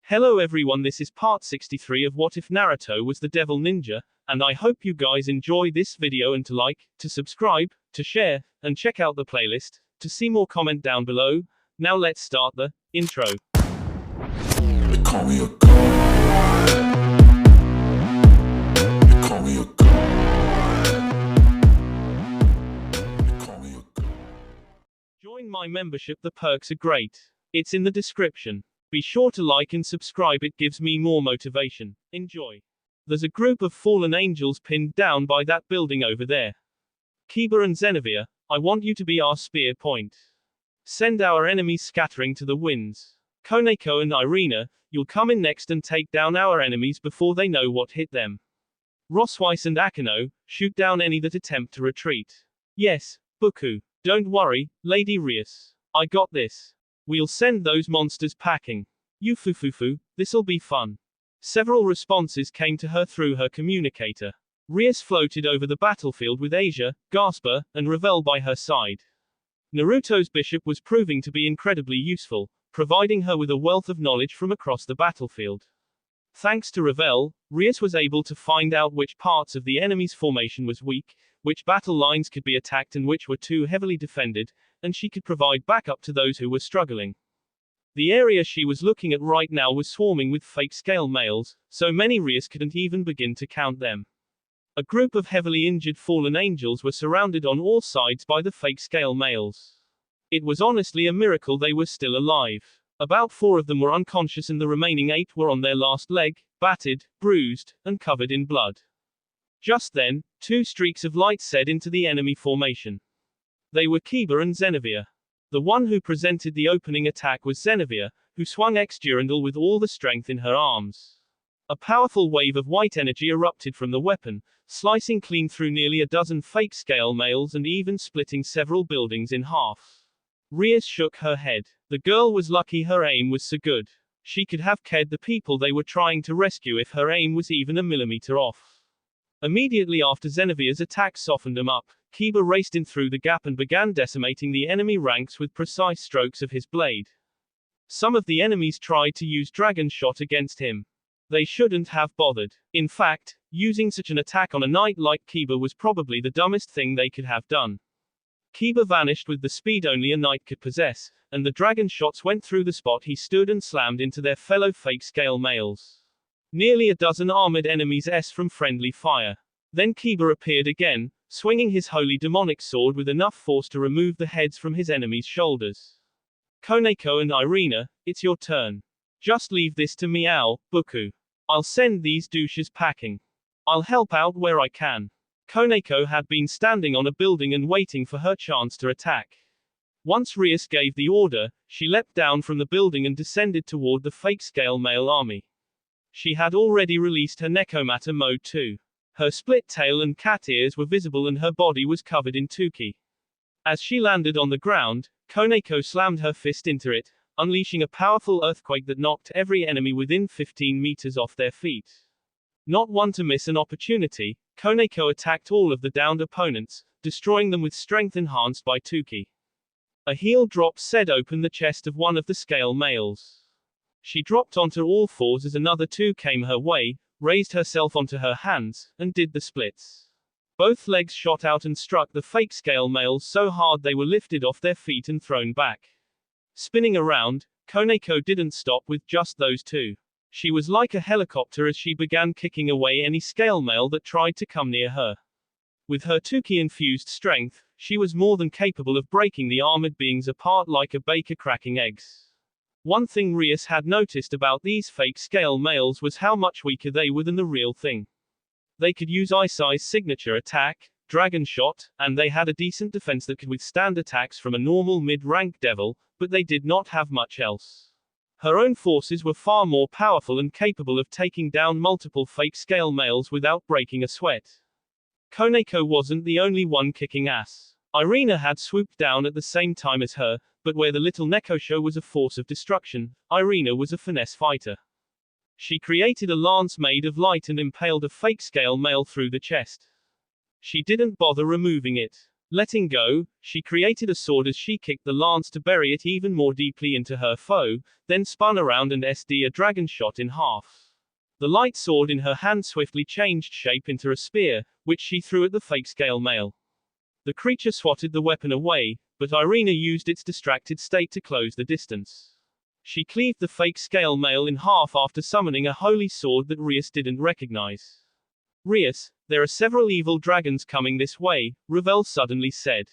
Hello everyone, this is part 63 of What If Naruto Was the Devil Ninja, and I hope you guys enjoy this video and to like, to subscribe, to share, and check out the playlist, to see more comment down below. Now let's start the intro. They call me a god. They call me a god. They call me a god. Join my membership, the perks are great. It's in the description. Be sure to like and subscribe, it gives me more motivation. Enjoy. There's a group of fallen angels pinned down by that building over there. Kiba and Zenevia, I want you to be our spear point. Send our enemies scattering to the winds. Koneko and Irina, you'll come in next and take down our enemies before they know what hit them. Rosweiss and Akeno, shoot down any that attempt to retreat. Yes, Buku. Don't worry, Lady Rias. I got this. We'll send those monsters packing. Yufufufu, this'll be fun. Several responses came to her through her communicator. Rias floated over the battlefield with Asia, Gasper, and Ravel by her side. Naruto's bishop was proving to be incredibly useful, providing her with a wealth of knowledge from across the battlefield. Thanks to Ravel, Rias was able to find out which parts of the enemy's formation was weak, which battle lines could be attacked and which were too heavily defended, and she could provide backup to those who were struggling. The area she was looking at right now was swarming with fake scale males, so many Rias couldn't even begin to count them. A group of heavily injured fallen angels were surrounded on all sides by the fake scale males. It was honestly a miracle they were still alive. About 4 of them were unconscious and the remaining 8 were on their last leg, battered, bruised, and covered in blood. Just then, 2 streaks of light set into the enemy formation. They were Kiba and Zenevia. The one who presented the opening attack was Zenevia, who swung ex-Durandal with all the strength in her arms. A powerful wave of white energy erupted from the weapon, slicing clean through nearly a dozen fake scale males and even splitting several buildings in half. Rias shook her head. The girl was lucky her aim was so good. She could have killed the people they were trying to rescue if her aim was even a millimeter off. Immediately after Zenevia's attack softened them up, Kiba raced in through the gap and began decimating the enemy ranks with precise strokes of his blade. Some of the enemies tried to use Dragon Shot against him. They shouldn't have bothered. In fact, using such an attack on a knight like Kiba was probably the dumbest thing they could have done. Kiba vanished with the speed only a knight could possess, and the dragon shots went through the spot he stood and slammed into their fellow fake scale males. Nearly a dozen armored enemies from friendly fire. Then Kiba appeared again, swinging his holy demonic sword with enough force to remove the heads from his enemies' shoulders. Koneko and Irina, it's your turn. Just leave this to me, Buku. I'll send these douches packing. I'll help out where I can. Koneko had been standing on a building and waiting for her chance to attack. Once Rias gave the order, she leapt down from the building and descended toward the fake scale male army. She had already released her Nekomata mode too. Her split tail and cat ears were visible and her body was covered in Tuki. As she landed on the ground, Koneko slammed her fist into it, unleashing a powerful earthquake that knocked every enemy within 15 meters off their feet. Not one to miss an opportunity, Koneko attacked all of the downed opponents, destroying them with strength enhanced by Tuki. A heel drop set open the chest of one of the scale males. She dropped onto all fours as another 2 came her way, raised herself onto her hands, and did the splits. Both legs shot out and struck the fake scale males so hard they were lifted off their feet and thrown back. Spinning around, Koneko didn't stop with just those 2. She was like a helicopter as she began kicking away any scale male that tried to come near her. With her Tuki-infused strength, she was more than capable of breaking the armored beings apart like a baker cracking eggs. One thing Rias had noticed about these fake scale males was how much weaker they were than the real thing. They could use Isai's signature attack, Dragon Shot, and they had a decent defense that could withstand attacks from a normal mid-rank devil, but they did not have much else. Her own forces were far more powerful and capable of taking down multiple fake scale males without breaking a sweat. Koneko wasn't the only one kicking ass. Irina had swooped down at the same time as her, but where the little Nekosho was a force of destruction, Irina was a finesse fighter. She created a lance made of light and impaled a fake scale male through the chest. She didn't bother removing it. Letting go, she created a sword as she kicked the lance to bury it even more deeply into her foe, then spun around and a dragon shot in half. The light sword in her hand swiftly changed shape into a spear, which she threw at the fake scale male. The creature swatted the weapon away, but Irina used its distracted state to close the distance. She cleaved the fake scale male in half after summoning a holy sword that Rias didn't recognize. Rias, there are several evil dragons coming this way, Ravel suddenly said.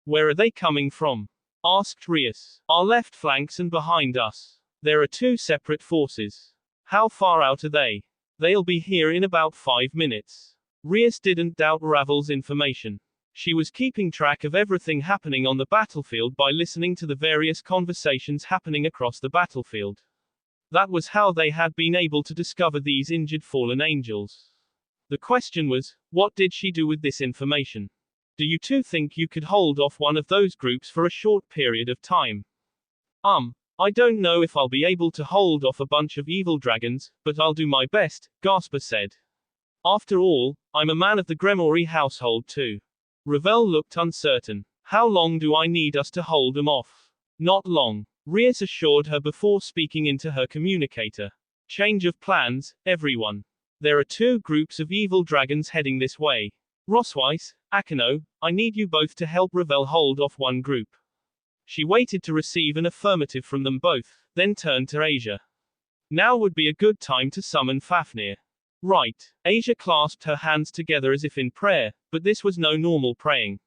Where are they coming from? Asked Rias. Our left flanks and behind us. There are two separate forces. How far out are they? They'll be here in about 5 minutes. Rias didn't doubt Ravel's information. She was keeping track of everything happening on the battlefield by listening to the various conversations happening across the battlefield. That was how they had been able to discover these injured fallen angels. The question was, what did she do with this information? Do you two think you could hold off one of those groups for a short period of time? I don't know if I'll be able to hold off a bunch of evil dragons, but I'll do my best, Gasper said. After all, I'm a man of the Gremory household too. Ravel looked uncertain. How long do I need us to hold them off? Not long, Rias assured her before speaking into her communicator. Change of plans, everyone. There are 2 groups of evil dragons heading this way. Rosweiss, Akino, I need you both to help Ravel hold off one group. She waited to receive an affirmative from them both, then turned to Asia. Now would be a good time to summon Fafnir. Right. Asia clasped her hands together as if in prayer, but this was no normal praying.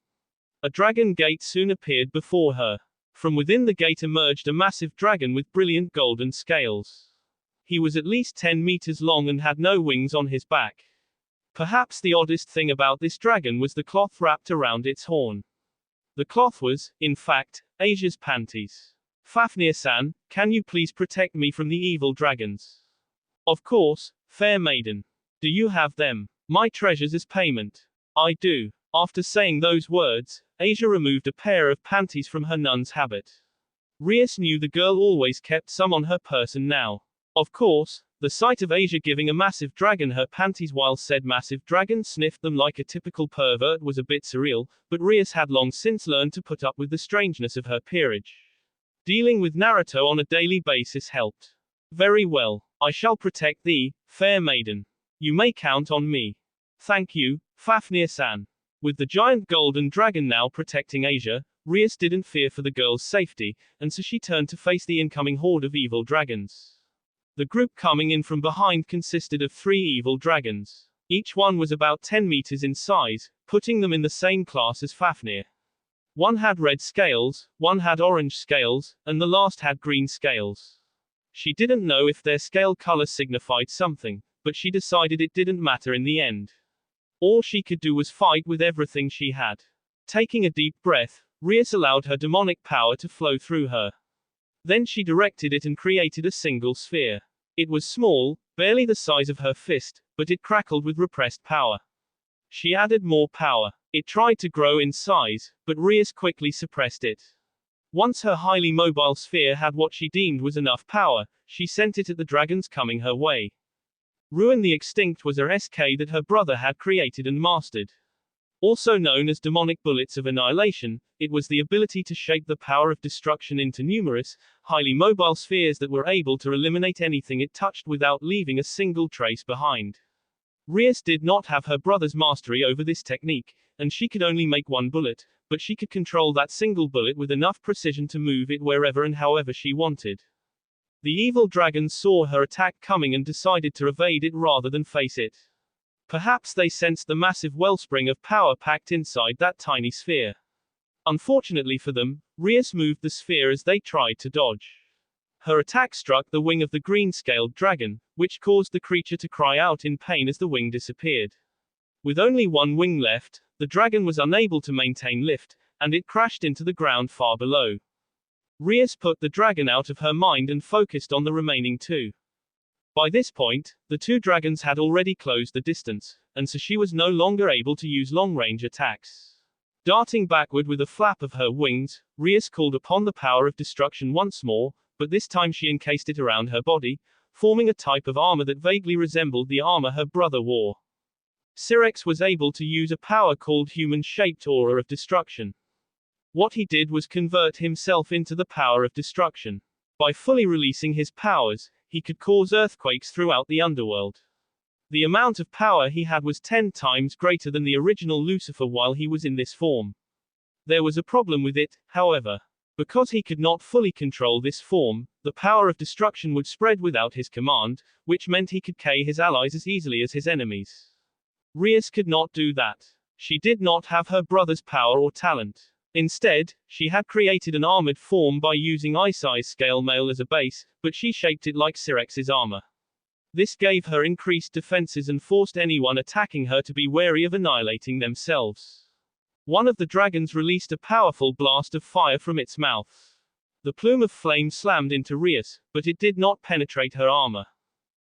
A dragon gate soon appeared before her. From within the gate emerged a massive dragon with brilliant golden scales. He was at least 10 meters long and had no wings on his back. Perhaps the oddest thing about this dragon was the cloth wrapped around its horn. The cloth was, in fact, Asia's panties. Fafnir-san, can you please protect me from the evil dragons? Of course, fair maiden. Do you have them? My treasures as payment. I do. After saying those words, Asia removed a pair of panties from her nun's habit. Rias knew the girl always kept some on her person now. Of course, the sight of Asia giving a massive dragon her panties while said massive dragon sniffed them like a typical pervert was a bit surreal, but Rias had long since learned to put up with the strangeness of her peerage. Dealing with Naruto on a daily basis helped. Very well. I shall protect thee, fair maiden. You may count on me. Thank you, Fafnir-san. With the giant golden dragon now protecting Asia, Rias didn't fear for the girl's safety, and so she turned to face the incoming horde of evil dragons. The group coming in from behind consisted of 3 evil dragons. Each one was about 10 meters in size, putting them in the same class as Fafnir. One had red scales, one had orange scales, and the last had green scales. She didn't know if their scale color signified something, but she decided it didn't matter in the end. All she could do was fight with everything she had. Taking a deep breath, Rias allowed her demonic power to flow through her. Then she directed it and created a single sphere. It was small, barely the size of her fist, but it crackled with repressed power. She added more power. It tried to grow in size, but Rias quickly suppressed it. Once her highly mobile sphere had what she deemed was enough power, she sent it at the dragons coming her way. Ruin the Extinct was a SK that her brother had created and mastered. Also known as demonic bullets of annihilation, it was the ability to shape the power of destruction into numerous, highly mobile spheres that were able to eliminate anything it touched without leaving a single trace behind. Rias did not have her brother's mastery over this technique, and she could only make one bullet, but she could control that single bullet with enough precision to move it wherever and however she wanted. The evil dragons saw her attack coming and decided to evade it rather than face it. Perhaps they sensed the massive wellspring of power packed inside that tiny sphere. Unfortunately for them, Rias moved the sphere as they tried to dodge. Her attack struck the wing of the green-scaled dragon, which caused the creature to cry out in pain as the wing disappeared. With only one wing left, the dragon was unable to maintain lift, and it crashed into the ground far below. Rias put the dragon out of her mind and focused on the remaining 2. By this point, the 2 dragons had already closed the distance, and so she was no longer able to use long-range attacks. Darting backward with a flap of her wings, Rias called upon the power of destruction once more, but this time she encased it around her body, forming a type of armor that vaguely resembled the armor her brother wore. Syrex was able to use a power called human-shaped aura of destruction. What he did was convert himself into the power of destruction. By fully releasing his powers, he could cause earthquakes throughout the underworld. The amount of power he had was 10 times greater than the original Lucifer while he was in this form. There was a problem with it, however. Because he could not fully control this form, the power of destruction would spread without his command, which meant he could kill his allies as easily as his enemies. Rias could not do that. She did not have her brother's power or talent. Instead, she had created an armored form by using eye-size scale mail as a base, but she shaped it like Syrex's armor. This gave her increased defenses and forced anyone attacking her to be wary of annihilating themselves. One of the dragons released a powerful blast of fire from its mouth. The plume of flame slammed into Rias, but it did not penetrate her armor.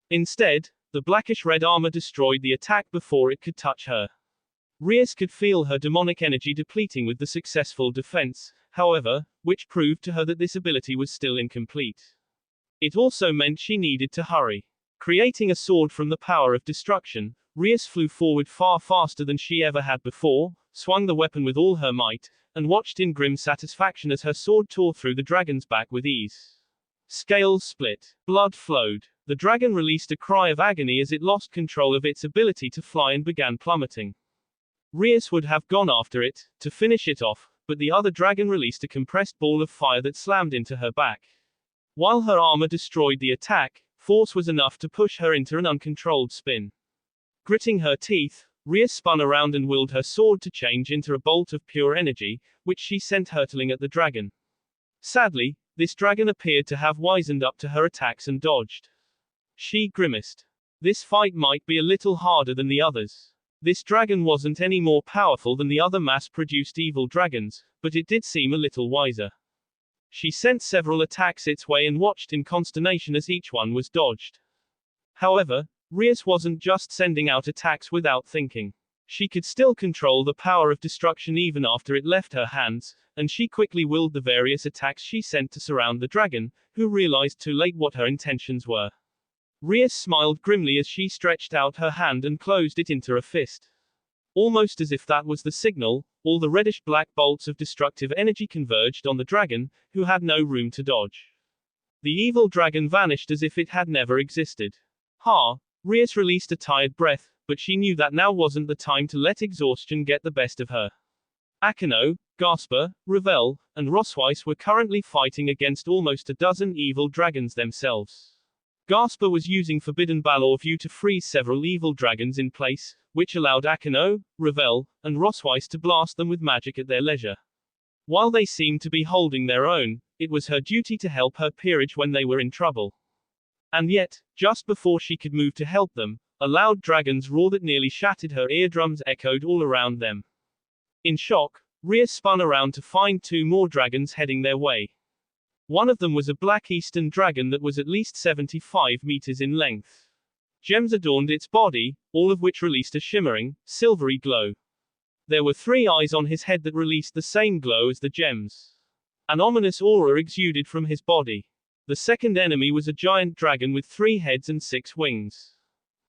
Instead, the blackish-red armor destroyed the attack before it could touch her. Rias could feel her demonic energy depleting with the successful defense, however, which proved to her that this ability was still incomplete. It also meant she needed to hurry. Creating a sword from the power of destruction, Rias flew forward far faster than she ever had before, swung the weapon with all her might, and watched in grim satisfaction as her sword tore through the dragon's back with ease. Scales split. Blood flowed. The dragon released a cry of agony as it lost control of its ability to fly and began plummeting. Rias would have gone after it, to finish it off, but the other dragon released a compressed ball of fire that slammed into her back. While her armor destroyed the attack, force was enough to push her into an uncontrolled spin. Gritting her teeth, Rias spun around and willed her sword to change into a bolt of pure energy, which she sent hurtling at the dragon. Sadly, this dragon appeared to have wisened up to her attacks and dodged. She grimaced. This fight might be a little harder than the others. This dragon wasn't any more powerful than the other mass-produced evil dragons, but it did seem a little wiser. She sent several attacks its way and watched in consternation as each one was dodged. However, Rias wasn't just sending out attacks without thinking. She could still control the power of destruction even after it left her hands, and she quickly willed the various attacks she sent to surround the dragon, who realized too late what her intentions were. Rias smiled grimly as she stretched out her hand and closed it into a fist. Almost as if that was the signal, all the reddish-black bolts of destructive energy converged on the dragon, who had no room to dodge. The evil dragon vanished as if it had never existed. Rias released a tired breath, but she knew that now wasn't the time to let exhaustion get the best of her. Akeno, Gasper, Ravel, and Rosweiss were currently fighting against almost a dozen evil dragons themselves. Gasper was using Forbidden Balor View to freeze several evil dragons in place, which allowed Akeno, Ravel, and Rosweiss to blast them with magic at their leisure. While they seemed to be holding their own, it was her duty to help her peerage when they were in trouble. And yet, just before she could move to help them, a loud dragon's roar that nearly shattered her eardrums echoed all around them. In shock, Rias spun around to find two more dragons heading their way. One of them was a black eastern dragon that was at least 75 meters in length. Gems adorned its body, all of which released a shimmering, silvery glow. There were 3 eyes on his head that released the same glow as the gems. An ominous aura exuded from his body. The second enemy was a giant dragon with 3 heads and 6 wings.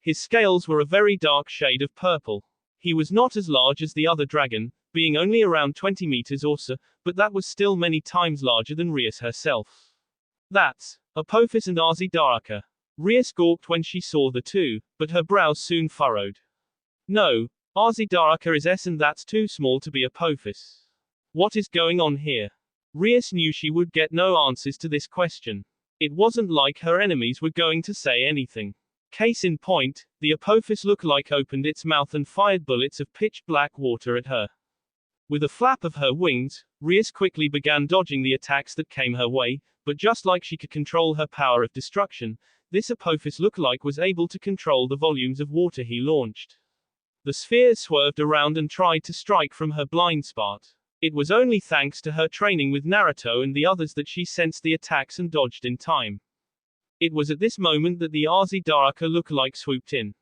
His scales were a very dark shade of purple. He was not as large as the other dragon, being only around 20 meters or so, but that was still many times larger than Rias herself. That's Apophis and Arzidaraka. Rias gawked when she saw the two, but her brows soon furrowed. No, Arzidaraka is S and that's too small to be Apophis. What is going on here? Rias knew she would get no answers to this question. It wasn't like her enemies were going to say anything. Case in point, the Apophis lookalike opened its mouth and fired bullets of pitch-black water at her. With a flap of her wings, Rias quickly began dodging the attacks that came her way, but just like she could control her power of destruction, this Apophis lookalike was able to control the volumes of water he launched. The sphere swerved around and tried to strike from her blind spot. It was only thanks to her training with Naruto and the others that she sensed the attacks and dodged in time. It was at this moment that the Arzidaraka lookalike swooped in.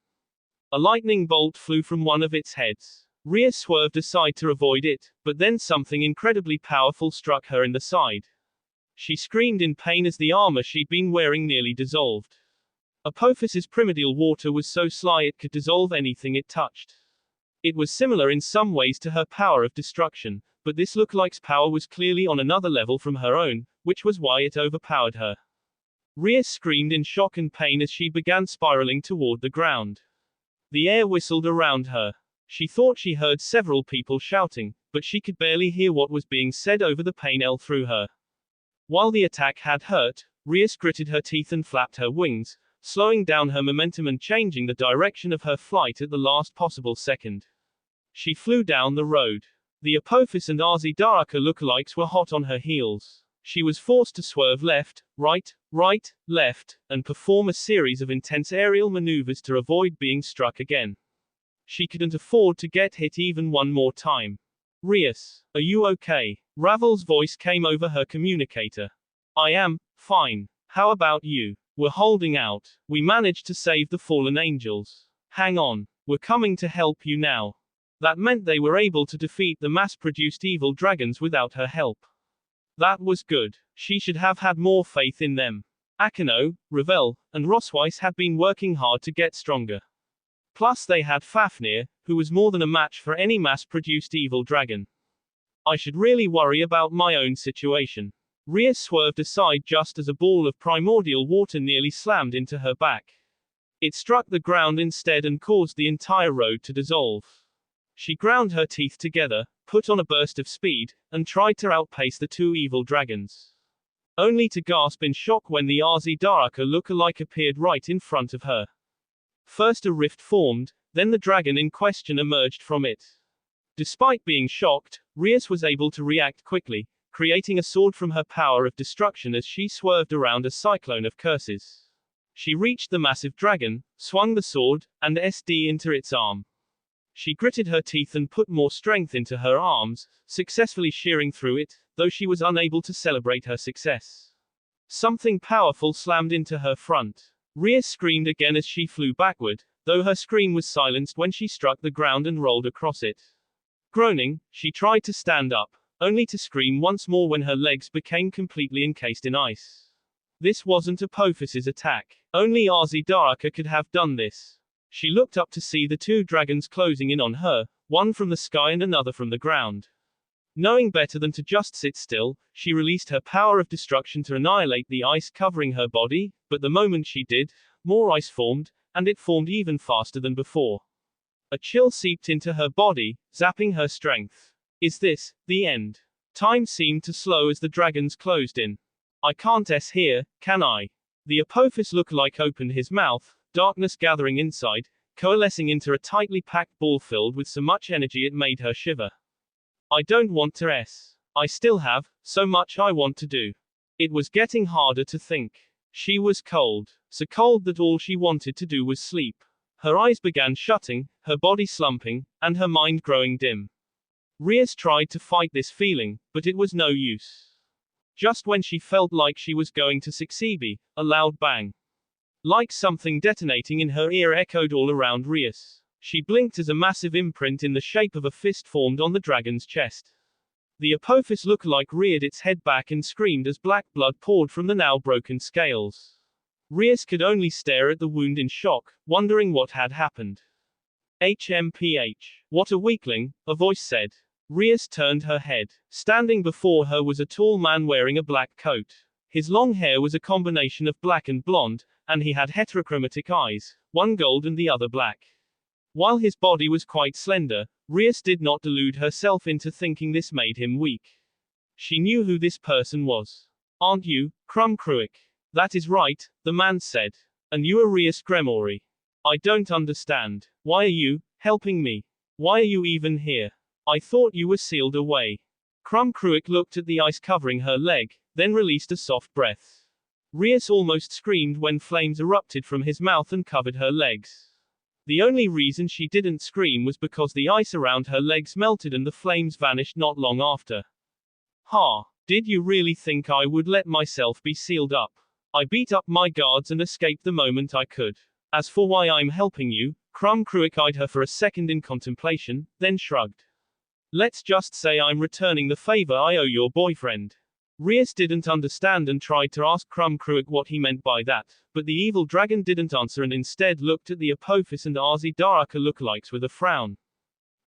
A lightning bolt flew from one of its heads. Rias swerved aside to avoid it, but then something incredibly powerful struck her in the side. She screamed in pain as the armor she'd been wearing nearly dissolved. Apophis's primordial water was so sly it could dissolve anything it touched. It was similar in some ways to her power of destruction, but this lookalike's power was clearly on another level from her own, which was why it overpowered her. Ria screamed in shock and pain as she began spiraling toward the ground. The air whistled around her. She thought she heard several people shouting, but she could barely hear what was being said over the pain through her. While the attack had hurt, Ria gritted her teeth and flapped her wings, slowing down her momentum and changing the direction of her flight at the last possible second. She flew down the road. The Apophis and Daraka lookalikes were hot on her heels. She was forced to swerve left, right, left, and perform a series of intense aerial maneuvers to avoid being struck again. She couldn't afford to get hit even one more time. Rias, are you okay? Ravel's voice came over her communicator. I am, fine. How about you? We're holding out. We managed to save the fallen angels. Hang on. We're coming to help you now. That meant they were able to defeat the mass-produced evil dragons without her help. That was good. She should have had more faith in them. Akeno, Ravel, and Rosweiss had been working hard to get stronger. Plus they had Fafnir, who was more than a match for any mass-produced evil dragon. I should really worry about my own situation. Ria swerved aside just as a ball of primordial water nearly slammed into her back. It struck the ground instead and caused the entire road to dissolve. She ground her teeth together, put on a burst of speed, and tried to outpace the two evil dragons. Only to gasp in shock when the Daraka look-alike appeared right in front of her. First a rift formed, then the dragon in question emerged from it. Despite being shocked, Rias was able to react quickly, creating a sword from her power of destruction as she swerved around a cyclone of curses. She reached the massive dragon, swung the sword, and into its arm. She gritted her teeth and put more strength into her arms, successfully shearing through it, though she was unable to celebrate her success. Something powerful slammed into her front. Ria screamed again as she flew backward, though her scream was silenced when she struck the ground and rolled across it. Groaning, she tried to stand up, only to scream once more when her legs became completely encased in ice. This wasn't Apophis's attack. Only Daraka could have done this. She looked up to see the two dragons closing in on her, one from the sky and another from the ground. Knowing better than to just sit still, she released her power of destruction to annihilate the ice covering her body, but the moment she did, more ice formed, and it formed even faster than before. A chill seeped into her body, zapping her strength. Is this the end? Time seemed to slow as the dragons closed in. I can't here, can I? The Apophis lookalike opened his mouth, darkness gathering inside, coalescing into a tightly packed ball filled with so much energy it made her shiver. I don't want to I still have so much I want to do. It was getting harder to think. She was cold, so cold that all she wanted to do was sleep. Her eyes began shutting, her body slumping, and her mind growing dim. Rias tried to fight this feeling, but it was no use. Just when she felt like she was going to succeed, a loud bang. Like something detonating in her ear echoed all around Rias. She blinked as a massive imprint in the shape of a fist formed on the dragon's chest. The Apophis lookalike reared its head back and screamed as black blood poured from the now broken scales. Rias could only stare at the wound in shock, wondering what had happened. HMPH. What a weakling, a voice said. Rias turned her head. Standing before her was a tall man wearing a black coat. His long hair was a combination of black and blonde, and he had heterochromatic eyes, one gold and the other black. While his body was quite slender, Rias did not delude herself into thinking this made him weak. She knew who this person was. Aren't you, Krumkruik? That is right, the man said. And you are Rias Gremori. I don't understand. Why are you helping me? Why are you even here? I thought you were sealed away. Krumkruik looked at the ice covering her leg, then released a soft breath. Rias almost screamed when flames erupted from his mouth and covered her legs. The only reason she didn't scream was because the ice around her legs melted and the flames vanished not long after. Ha! Did you really think I would let myself be sealed up? I beat up my guards and escaped the moment I could. As for why I'm helping you, Krumkruik eyed her for a second in contemplation, then shrugged. Let's just say I'm returning the favor I owe your boyfriend. Rias didn't understand and tried to ask Krumkruik what he meant by that, but the evil dragon didn't answer and instead looked at the Apophis and Daraka lookalikes with a frown.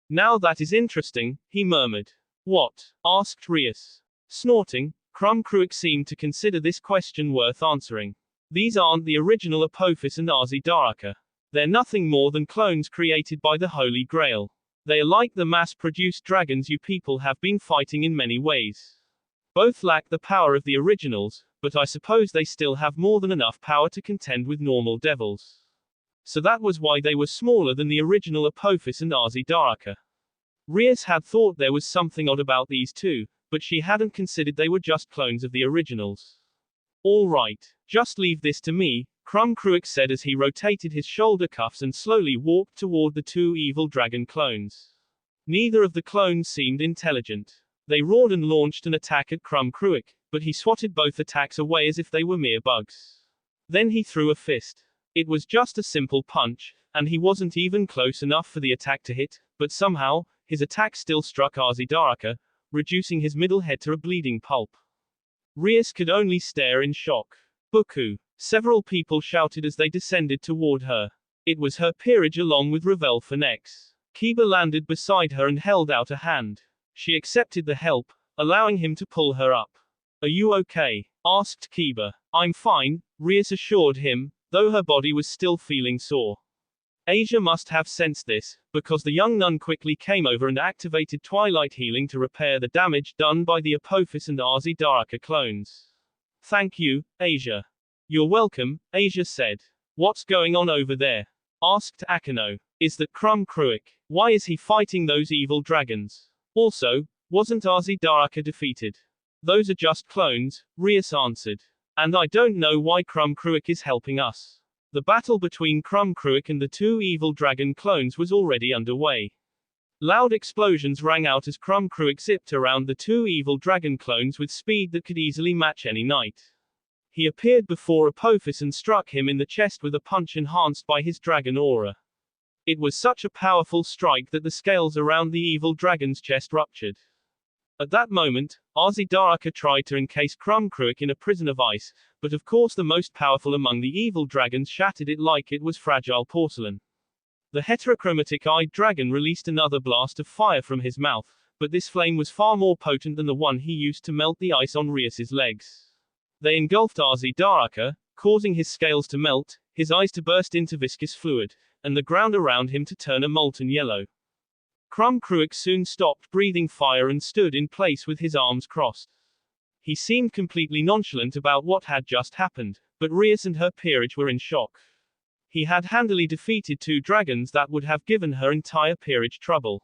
Now that is interesting, he murmured. What? Asked Rias. Snorting, Krumkruik seemed to consider this question worth answering. These aren't the original Apophis and Daraka. They're nothing more than clones created by the Holy Grail. They are like the mass-produced dragons you people have been fighting in many ways. Both lack the power of the originals, but I suppose they still have more than enough power to contend with normal devils. So that was why they were smaller than the original Apophis and Daraka. Rias had thought there was something odd about these two, but she hadn't considered they were just clones of the originals. All right, just leave this to me, Krumkruik said as he rotated his shoulder cuffs and slowly walked toward the two evil dragon clones. Neither of the clones seemed intelligent. They roared and launched an attack at Krumkruik, but he swatted both attacks away as if they were mere bugs. Then he threw a fist. It was just a simple punch, and he wasn't even close enough for the attack to hit, but somehow, his attack still struck Daraka, reducing his middle head to a bleeding pulp. Rias could only stare in shock. Buku! Several people shouted as they descended toward her. It was her peerage along with Ravel Phoenix. Kiba landed beside her and held out a hand. She accepted the help, allowing him to pull her up. Are you okay? Asked Kiba. I'm fine, Rias assured him, though her body was still feeling sore. Asia must have sensed this, because the young nun quickly came over and activated Twilight Healing to repair the damage done by the Apophis and Daraka clones. Thank you, Asia. You're welcome, Asia said. What's going on over there? Asked Akano. Is that Krumkruik? Why is he fighting those evil dragons? Also, wasn't Daraka defeated? Those are just clones, Rias answered. And I don't know why Krumkruik is helping us. The battle between Krumkruik and the two evil dragon clones was already underway. Loud explosions rang out as Krumkruik zipped around the two evil dragon clones with speed that could easily match any knight. He appeared before Apophis and struck him in the chest with a punch enhanced by his dragon aura. It was such a powerful strike that the scales around the evil dragon's chest ruptured. At that moment, Daraka tried to encase Krumkruik in a prison of ice, but of course the most powerful among the evil dragons shattered it like it was fragile porcelain. The heterochromatic-eyed dragon released another blast of fire from his mouth, but this flame was far more potent than the one he used to melt the ice on Rias's legs. They engulfed Daraka, causing his scales to melt, his eyes to burst into viscous fluid, and the ground around him to turn a molten yellow. Krumkruik soon stopped breathing fire and stood in place with his arms crossed. He seemed completely nonchalant about what had just happened, but Rias and her peerage were in shock. He had handily defeated two dragons that would have given her entire peerage trouble.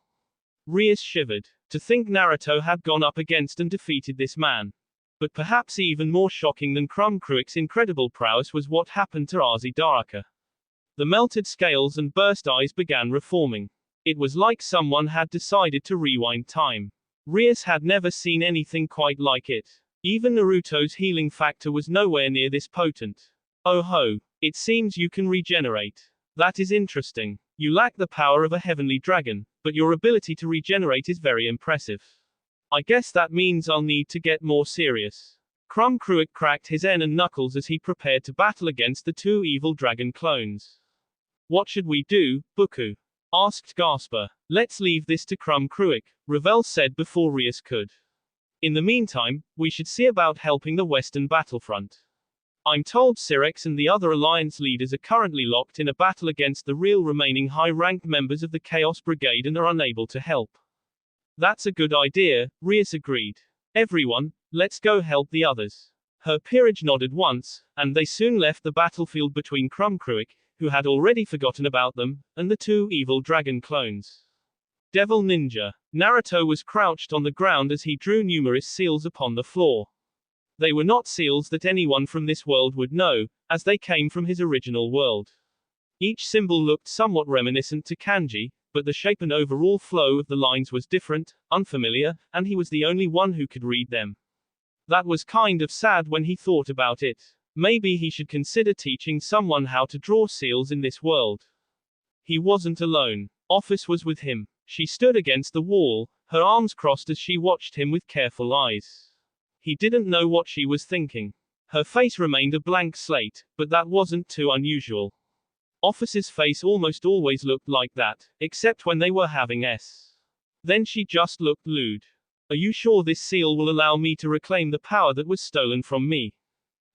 Rias shivered. To think Naruto had gone up against and defeated this man. But perhaps even more shocking than Krumkruik's incredible prowess was what happened to Daraka. The melted scales and burst eyes began reforming. It was like someone had decided to rewind time. Rias had never seen anything quite like it. Even Naruto's healing factor was nowhere near this potent. Oh ho, it seems you can regenerate. That is interesting. You lack the power of a heavenly dragon, but your ability to regenerate is very impressive. I guess that means I'll need to get more serious. Krumkruik cracked his en and knuckles as he prepared to battle against the two evil dragon clones. What should we do, Buku? Asked Gasper. Let's leave this to Krumkruik, Ravel said before Rias could. In the meantime, we should see about helping the western battlefront. I'm told Syrex and the other alliance leaders are currently locked in a battle against the real remaining high-ranked members of the Chaos Brigade and are unable to help. That's a good idea, Rias agreed. Everyone, let's go help the others. Her peerage nodded once, and they soon left the battlefield between Krumkruik, who had already forgotten about them, and the two evil dragon clones. Devil Ninja. Naruto was crouched on the ground as he drew numerous seals upon the floor. They were not seals that anyone from this world would know, as they came from his original world. Each symbol looked somewhat reminiscent to kanji, but the shape and overall flow of the lines was different, unfamiliar, and he was the only one who could read them. That was kind of sad when he thought about it. Maybe he should consider teaching someone how to draw seals in this world. He wasn't alone. Office was with him. She stood against the wall, her arms crossed as she watched him with careful eyes. He didn't know what she was thinking. Her face remained a blank slate, but that wasn't too unusual. Office's face almost always looked like that, except when they were having Then she just looked lewd. Are you sure this seal will allow me to reclaim the power that was stolen from me?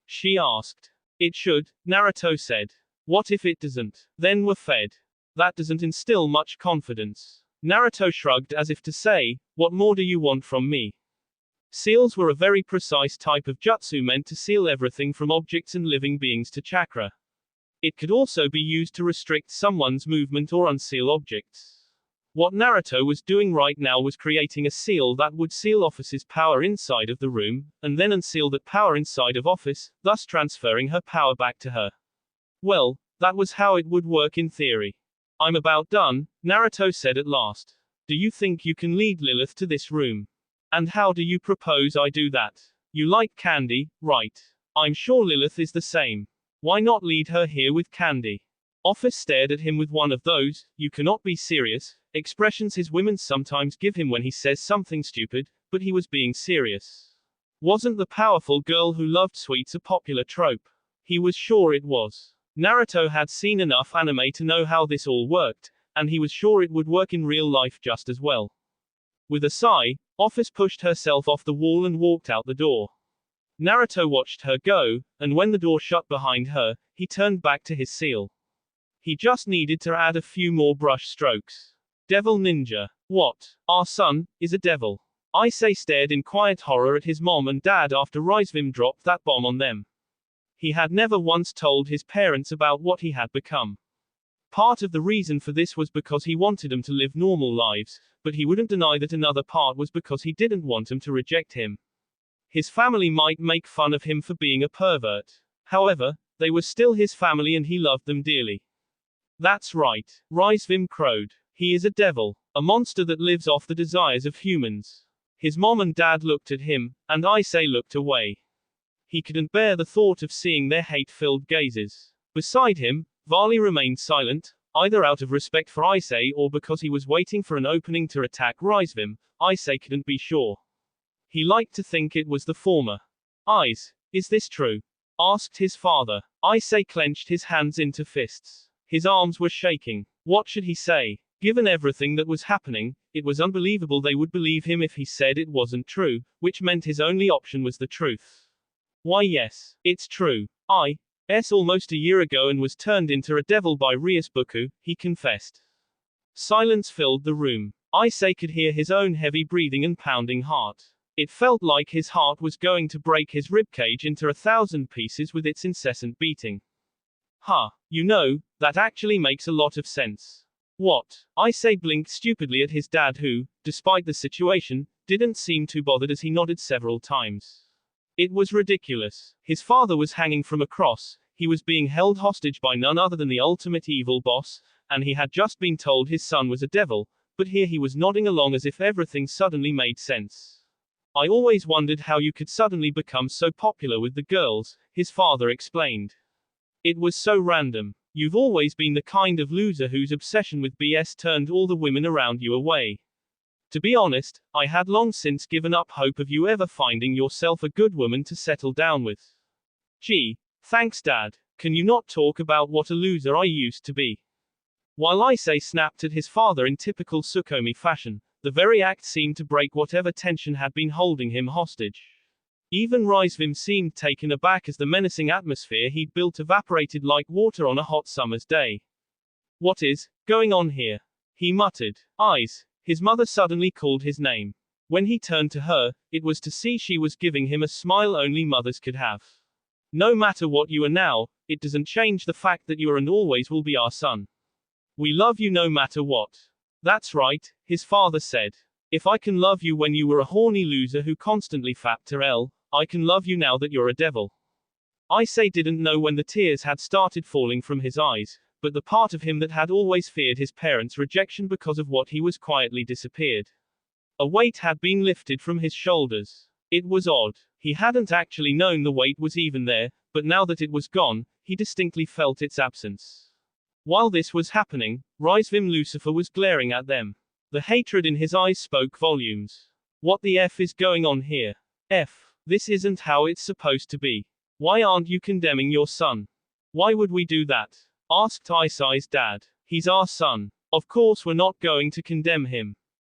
She asked. It should, Naruto said. What if it doesn't? Then we're fed. That doesn't instill much confidence. Naruto shrugged as if to say, what more do you want from me? Seals were a very precise type of jutsu meant to seal everything from objects and living beings to chakra. It could also be used to restrict someone's movement or unseal objects. What Naruto was doing right now was creating a seal that would seal Office's power inside of the room, and then unseal that power inside of Office, thus transferring her power back to her. Well, that was how it would work in theory. I'm about done, Naruto said at last. Do you think you can lead Lilith to this room? And how do you propose I do that? You like candy, right? I'm sure Lilith is the same. Why not lead her here with candy? Office stared at him with one of those, you cannot be serious, expressions his women sometimes give him when he says something stupid, but he was being serious. Wasn't the powerful girl who loved sweets a popular trope? He was sure it was. Naruto had seen enough anime to know how this all worked, and he was sure it would work in real life just as well. With a sigh, Office pushed herself off the wall and walked out the door. Naruto watched her go, and when the door shut behind her, he turned back to his seal. He just needed to add a few more brush strokes. Devil ninja. What? Our son is a devil. Issei stared in quiet horror at his mom and dad after Rizvim dropped that bomb on them. He had never once told his parents about what he had become. Part of the reason for this was because he wanted them to live normal lives, but he wouldn't deny that another part was because he didn't want them to reject him. His family might make fun of him for being a pervert. However, they were still his family and he loved them dearly. That's right, Rizvim crowed. He is a devil, a monster that lives off the desires of humans. His mom and dad looked at him, and Issei looked away. He couldn't bear the thought of seeing their hate-filled gazes. Beside him, Varley remained silent, either out of respect for Issei or because he was waiting for an opening to attack Rizvim. Issei couldn't be sure. He liked to think it was the former. Is this true? Asked his father. Issei clenched his hands into fists. His arms were shaking. What should he say? Given everything that was happening, it was unbelievable they would believe him if he said it wasn't true, which meant his only option was the truth. Why yes, it's true. I almost a year ago and was turned into a devil by Ryusubuku, he confessed. Silence filled the room. Issei could hear his own heavy breathing and pounding heart. It felt like his heart was going to break his ribcage into 1,000 pieces with its incessant beating. That actually makes a lot of sense. What? Issei blinked stupidly at his dad who, despite the situation, didn't seem too bothered as he nodded several times. It was ridiculous. His father was hanging from a cross, he was being held hostage by none other than the ultimate evil boss, and he had just been told his son was a devil, but here he was nodding along as if everything suddenly made sense. I always wondered how you could suddenly become so popular with the girls, his father explained. It was so random. You've always been the kind of loser whose obsession with BS turned all the women around you away. To be honest, I had long since given up hope of you ever finding yourself a good woman to settle down with. Gee, thanks Dad. Can you not talk about what a loser I used to be? While Issei snapped at his father in typical Tsukuyomi fashion, the very act seemed to break whatever tension had been holding him hostage. Even Rizvim seemed taken aback as the menacing atmosphere he'd built evaporated like water on a hot summer's day. What is going on here? He muttered. His mother suddenly called his name. When he turned to her, it was to see she was giving him a smile only mothers could have. No matter what you are now, it doesn't change the fact that you are and always will be our son. We love you no matter what. That's right, his father said. If I can love you when you were a horny loser who constantly fapped to L, I can love you now that you're a devil. Issei didn't know when the tears had started falling from his eyes, but the part of him that had always feared his parents' rejection because of what he was quietly disappeared. A weight had been lifted from his shoulders. It was odd. He hadn't actually known the weight was even there, but now that it was gone, he distinctly felt its absence. While this was happening, Rizvim Lucifer was glaring at them. The hatred in his eyes spoke volumes. What the F is going on here? This isn't how it's supposed to be. Why aren't you condemning your son? Why would we do that? Asked Issei's dad. He's our son. Of course we're not going to condemn him.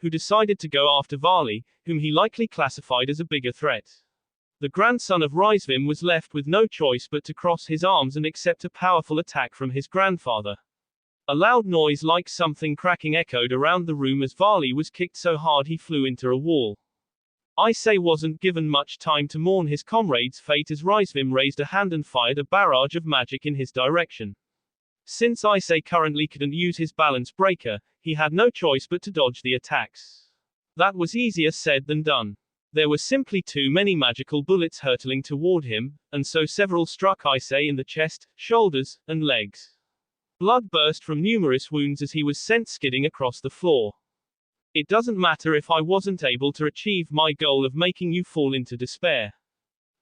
who decided to go after Varley, whom he likely classified as a bigger threat. The grandson of Rysvim was left with no choice but to cross his arms and accept a powerful attack from his grandfather. A loud noise like something cracking echoed around the room as Varley was kicked so hard he flew into a wall. Aisei wasn't given much time to mourn his comrade's fate as Rysvim raised a hand and fired a barrage of magic in his direction. Since Aisei currently couldn't use his balance breaker, he had no choice but to dodge the attacks. That was easier said than done. There were simply too many magical bullets hurtling toward him, and so several struck Aisei in the chest, shoulders, and legs. Blood burst from numerous wounds as he was sent skidding across the floor. It doesn't matter if I wasn't able to achieve my goal of making you fall into despair.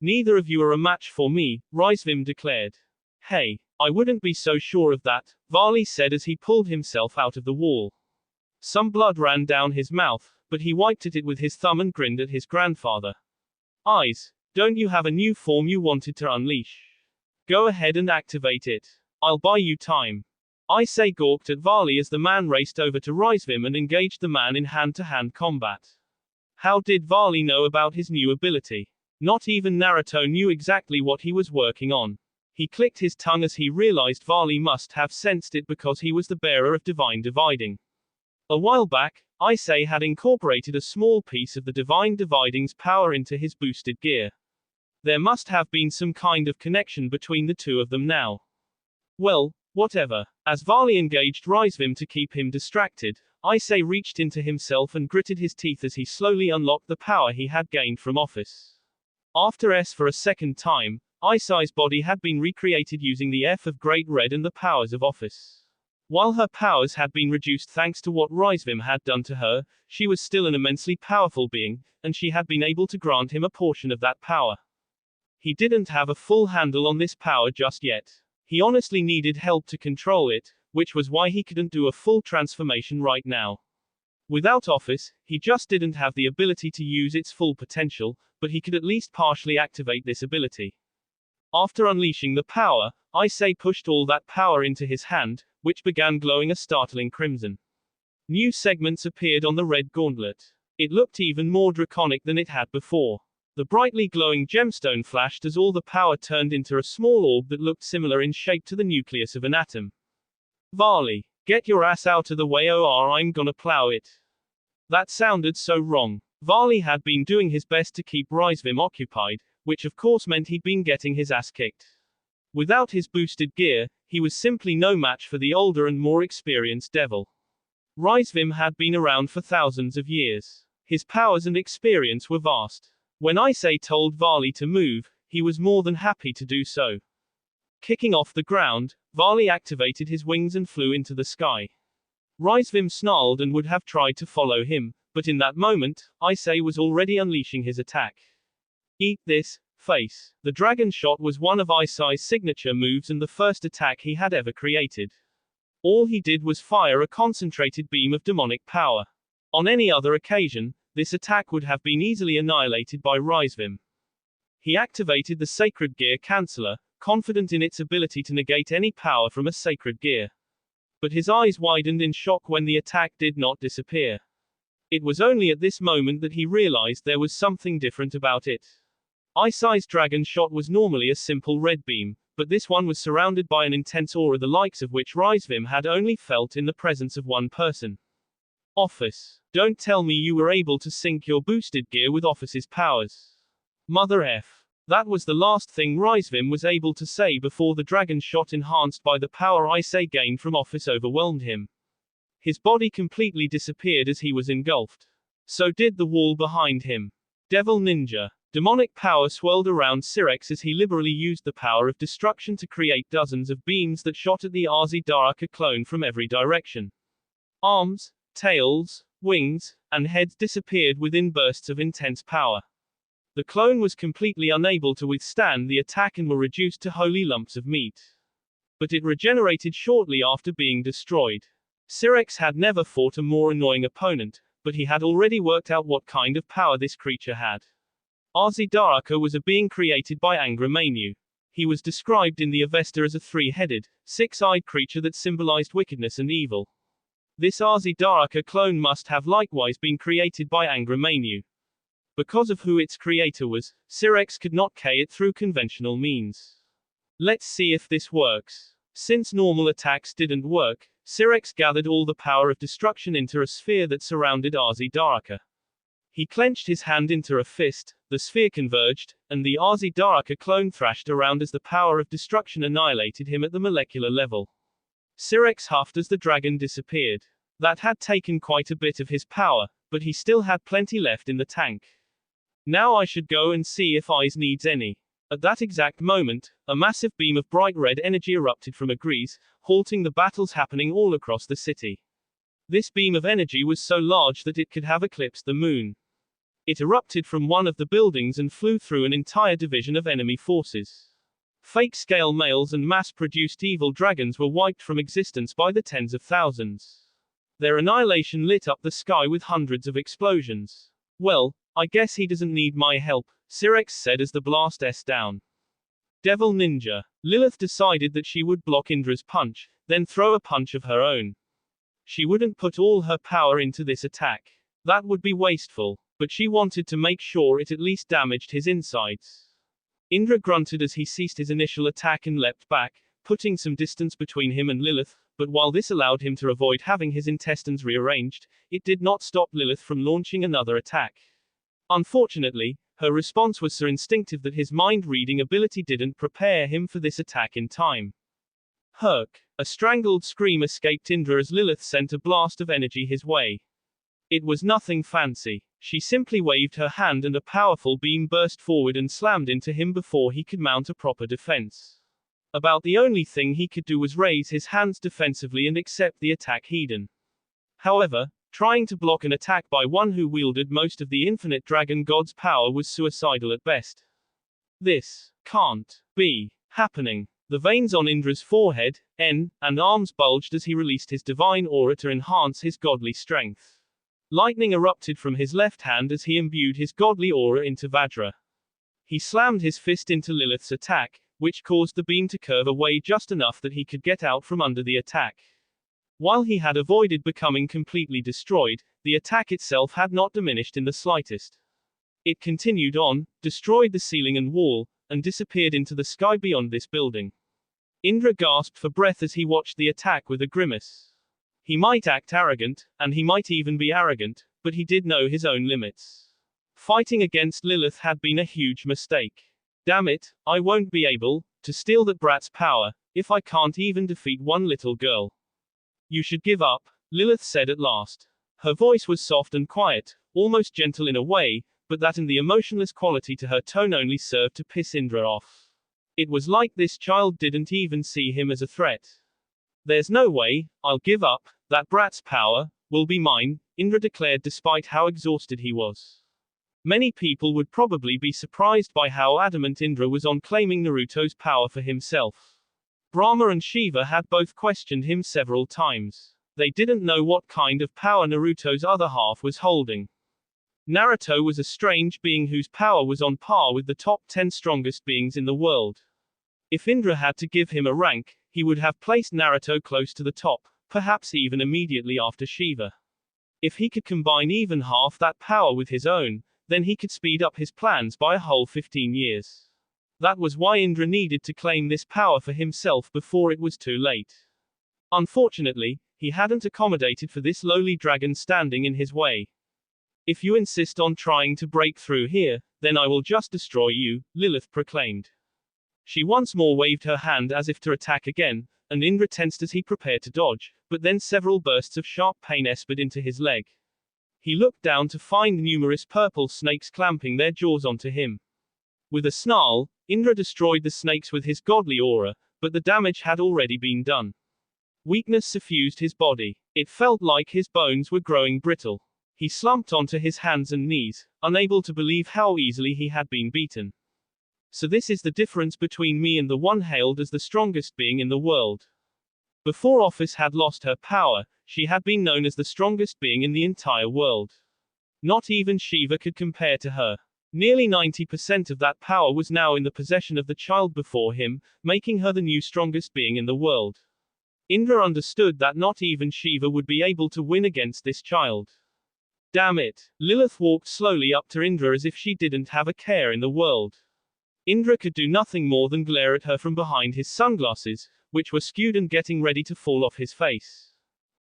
Neither of you are a match for me, Rysvim declared. Hey, I wouldn't be so sure of that, Varley said as he pulled himself out of the wall. Some blood ran down his mouth, but he wiped at it with his thumb and grinned at his grandfather. Eyes, don't you have a new form you wanted to unleash? Go ahead and activate it. I'll buy you time. Aisei gawked at Varley as the man raced over to Rysvim and engaged the man in hand-to-hand combat. How did Varley know about his new ability? Not even Naruto knew exactly what he was working on. He clicked his tongue as he realized Varley must have sensed it because he was the bearer of Divine Dividing. A while back, Aisei had incorporated a small piece of the Divine Dividing's power into his boosted gear. There must have been some kind of connection between the two of them now. Well, whatever. As Varley engaged Rysvim to keep him distracted, Aisei reached into himself and gritted his teeth as he slowly unlocked the power he had gained from Office. After S for a second time, Aisei's body had been recreated using the F of Great Red and the powers of Office. While her powers had been reduced thanks to what Rysvim had done to her, she was still an immensely powerful being, and she had been able to grant him a portion of that power. He didn't have a full handle on this power just yet. He honestly needed help to control it, which was why he couldn't do a full transformation right now. Without Office, he just didn't have the ability to use its full potential, but he could at least partially activate this ability. After unleashing the power, Aisei pushed all that power into his hand, which began glowing a startling crimson. New segments appeared on the red gauntlet. It looked even more draconic than it had before. The brightly glowing gemstone flashed as all the power turned into a small orb that looked similar in shape to the nucleus of an atom. Varley, get your ass out of the way or I'm gonna plow it. That sounded so wrong. Varley had been doing his best to keep Rysvim occupied, which of course meant he'd been getting his ass kicked. Without his boosted gear, he was simply no match for the older and more experienced devil. Rysvim had been around for thousands of years. His powers and experience were vast. When Aisei told Varley to move, he was more than happy to do so. Kicking off the ground, Varley activated his wings and flew into the sky. Rysvim snarled and would have tried to follow him, but in that moment, Aisei was already unleashing his attack. Eat this, face. The dragon shot was one of Aisei's signature moves and the first attack he had ever created. All he did was fire a concentrated beam of demonic power. On any other occasion, this attack would have been easily annihilated by Rysvim. He activated the Sacred Gear Canceller, confident in its ability to negate any power from a sacred gear. But his eyes widened in shock when the attack did not disappear. It was only at this moment that he realized there was something different about it. Aisei's dragon shot was normally a simple red beam, but this one was surrounded by an intense aura the likes of which Rysvim had only felt in the presence of one person. Office. Don't tell me you were able to sync your boosted gear with Office's powers. Mother F. That was the last thing Rysvim was able to say before the dragon shot enhanced by the power Aisei gained from Office overwhelmed him. His body completely disappeared as he was engulfed. So did the wall behind him. Devil Ninja. Demonic power swirled around Syrex as he liberally used the power of destruction to create dozens of beams that shot at the Arzi Daraka clone from every direction. Arms, tails, wings, and heads disappeared within bursts of intense power. The clone was completely unable to withstand the attack and were reduced to holy lumps of meat. But it regenerated shortly after being destroyed. Syrex had never fought a more annoying opponent, but he had already worked out what kind of power this creature had. Arzi Daraka was a being created by Angra Mainyu. He was described in the Avesta as a three-headed, six-eyed creature that symbolized wickedness and evil. This Daraka clone must have likewise been created by Angramanu. Because of who its creator was, Syrex could not K it through conventional means. Let's see if this works. Since normal attacks didn't work, Syrex gathered all the power of destruction into a sphere that surrounded Daraka. He clenched his hand into a fist, the sphere converged, and the Daraka clone thrashed around as the power of destruction annihilated him at the molecular level. Syrex huffed as the dragon disappeared. That had taken quite a bit of his power, but he still had plenty left in the tank. Now I should go and see if Eyes needs any. At that exact moment, a massive beam of bright red energy erupted from Agrees, halting the battles happening all across the city. This beam of energy was so large that it could have eclipsed the moon. It erupted from one of the buildings and flew through an entire division of enemy forces. Fake-scale males and mass-produced evil dragons were wiped from existence by the tens of thousands. Their annihilation lit up the sky with hundreds of explosions. Well, I guess he doesn't need my help, Syrex said as the blast down. Devil Ninja. Lilith decided that she would block Indra's punch, then throw a punch of her own. She wouldn't put all her power into this attack. That would be wasteful, but she wanted to make sure it at least damaged his insides. Indra grunted as he ceased his initial attack and leapt back, putting some distance between him and Lilith, but while this allowed him to avoid having his intestines rearranged, it did not stop Lilith from launching another attack. Unfortunately, her response was so instinctive that his mind-reading ability didn't prepare him for this attack in time. Herc. A strangled scream escaped Indra as Lilith sent a blast of energy his way. It was nothing fancy. She simply waved her hand and a powerful beam burst forward and slammed into him before he could mount a proper defense. About the only thing he could do was raise his hands defensively and accept the attack head-on. However, trying to block an attack by one who wielded most of the infinite dragon god's power was suicidal at best. This can't be happening. The veins on Indra's forehead, and arms bulged as he released his divine aura to enhance his godly strength. Lightning erupted from his left hand as he imbued his godly aura into Vajra. He slammed his fist into Lilith's attack, which caused the beam to curve away just enough that he could get out from under the attack. While he had avoided becoming completely destroyed, the attack itself had not diminished in the slightest. It continued on, destroyed the ceiling and wall, and disappeared into the sky beyond this building. Indra gasped for breath as he watched the attack with a grimace. He might act arrogant, and he might even be arrogant, but he did know his own limits. Fighting against Lilith had been a huge mistake. Damn it, I won't be able to steal that brat's power, if I can't even defeat one little girl. You should give up, Lilith said at last. Her voice was soft and quiet, almost gentle in a way, but that and the emotionless quality to her tone only served to piss Indra off. It was like this child didn't even see him as a threat. There's no way, I'll give up, that brat's power will be mine, Indra declared despite how exhausted he was. Many people would probably be surprised by how adamant Indra was on claiming Naruto's power for himself. Brahma and Shiva had both questioned him several times. They didn't know what kind of power Naruto's other half was holding. Naruto was a strange being whose power was on par with the top 10 strongest beings in the world. If Indra had to give him a rank, he would have placed Naruto close to the top, perhaps even immediately after Shiva. If he could combine even half that power with his own, then he could speed up his plans by a whole 15 years. That was why Indra needed to claim this power for himself before it was too late. Unfortunately, he hadn't accommodated for this lowly dragon standing in his way. If you insist on trying to break through here, then I will just destroy you, Lilith proclaimed. She once more waved her hand as if to attack again, and Indra tensed as he prepared to dodge, but then several bursts of sharp pain espered into his leg. He looked down to find numerous purple snakes clamping their jaws onto him. With a snarl, Indra destroyed the snakes with his godly aura, but the damage had already been done. Weakness suffused his body. It felt like his bones were growing brittle. He slumped onto his hands and knees, unable to believe how easily he had been beaten. So this is the difference between me and the one hailed as the strongest being in the world. Before Office had lost her power, she had been known as the strongest being in the entire world. Not even Shiva could compare to her. Nearly 90% of that power was now in the possession of the child before him, making her the new strongest being in the world. Indra understood that not even Shiva would be able to win against this child. Damn it. Lilith walked slowly up to Indra as if she didn't have a care in the world. Indra could do nothing more than glare at her from behind his sunglasses, which were skewed and getting ready to fall off his face.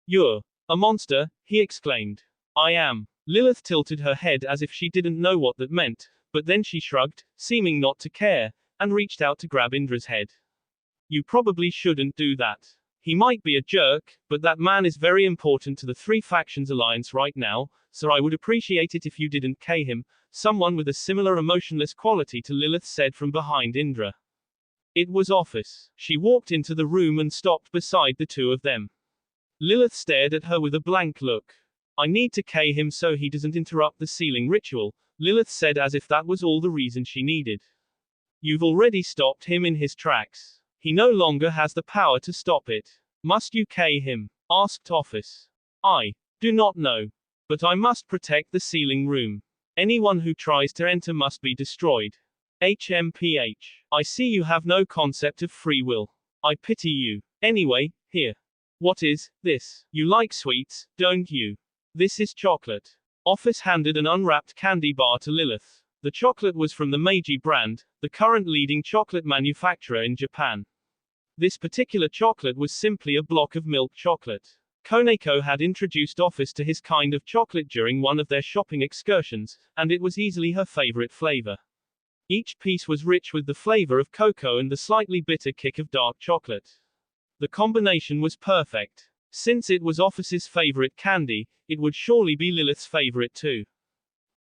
You're a monster, he exclaimed. I am. Lilith tilted her head as if she didn't know what that meant, but then she shrugged, seeming not to care, and reached out to grab Indra's head. You probably shouldn't do that. He might be a jerk, but that man is very important to the Three Factions Alliance right now, so I would appreciate it if you didn't K him, someone with a similar emotionless quality to Lilith said from behind Indra. It was Office. She walked into the room and stopped beside the two of them. Lilith stared at her with a blank look. I need to K him so he doesn't interrupt the sealing ritual, Lilith said as if that was all the reason she needed. You've already stopped him in his tracks. He no longer has the power to stop it. Must you K him? Asked Office. I do not know. But I must protect the sealing room. Anyone who tries to enter must be destroyed. HMPH. I see you have no concept of free will. I pity you. Anyway, here. What is this? You like sweets, don't you? This is chocolate. Office handed an unwrapped candy bar to Lilith. The chocolate was from the Meiji brand, the current leading chocolate manufacturer in Japan. This particular chocolate was simply a block of milk chocolate. Koneko had introduced Office to his kind of chocolate during one of their shopping excursions, and it was easily her favorite flavor. Each piece was rich with the flavor of cocoa and the slightly bitter kick of dark chocolate. The combination was perfect. Since it was Office's favorite candy, it would surely be Lilith's favorite too.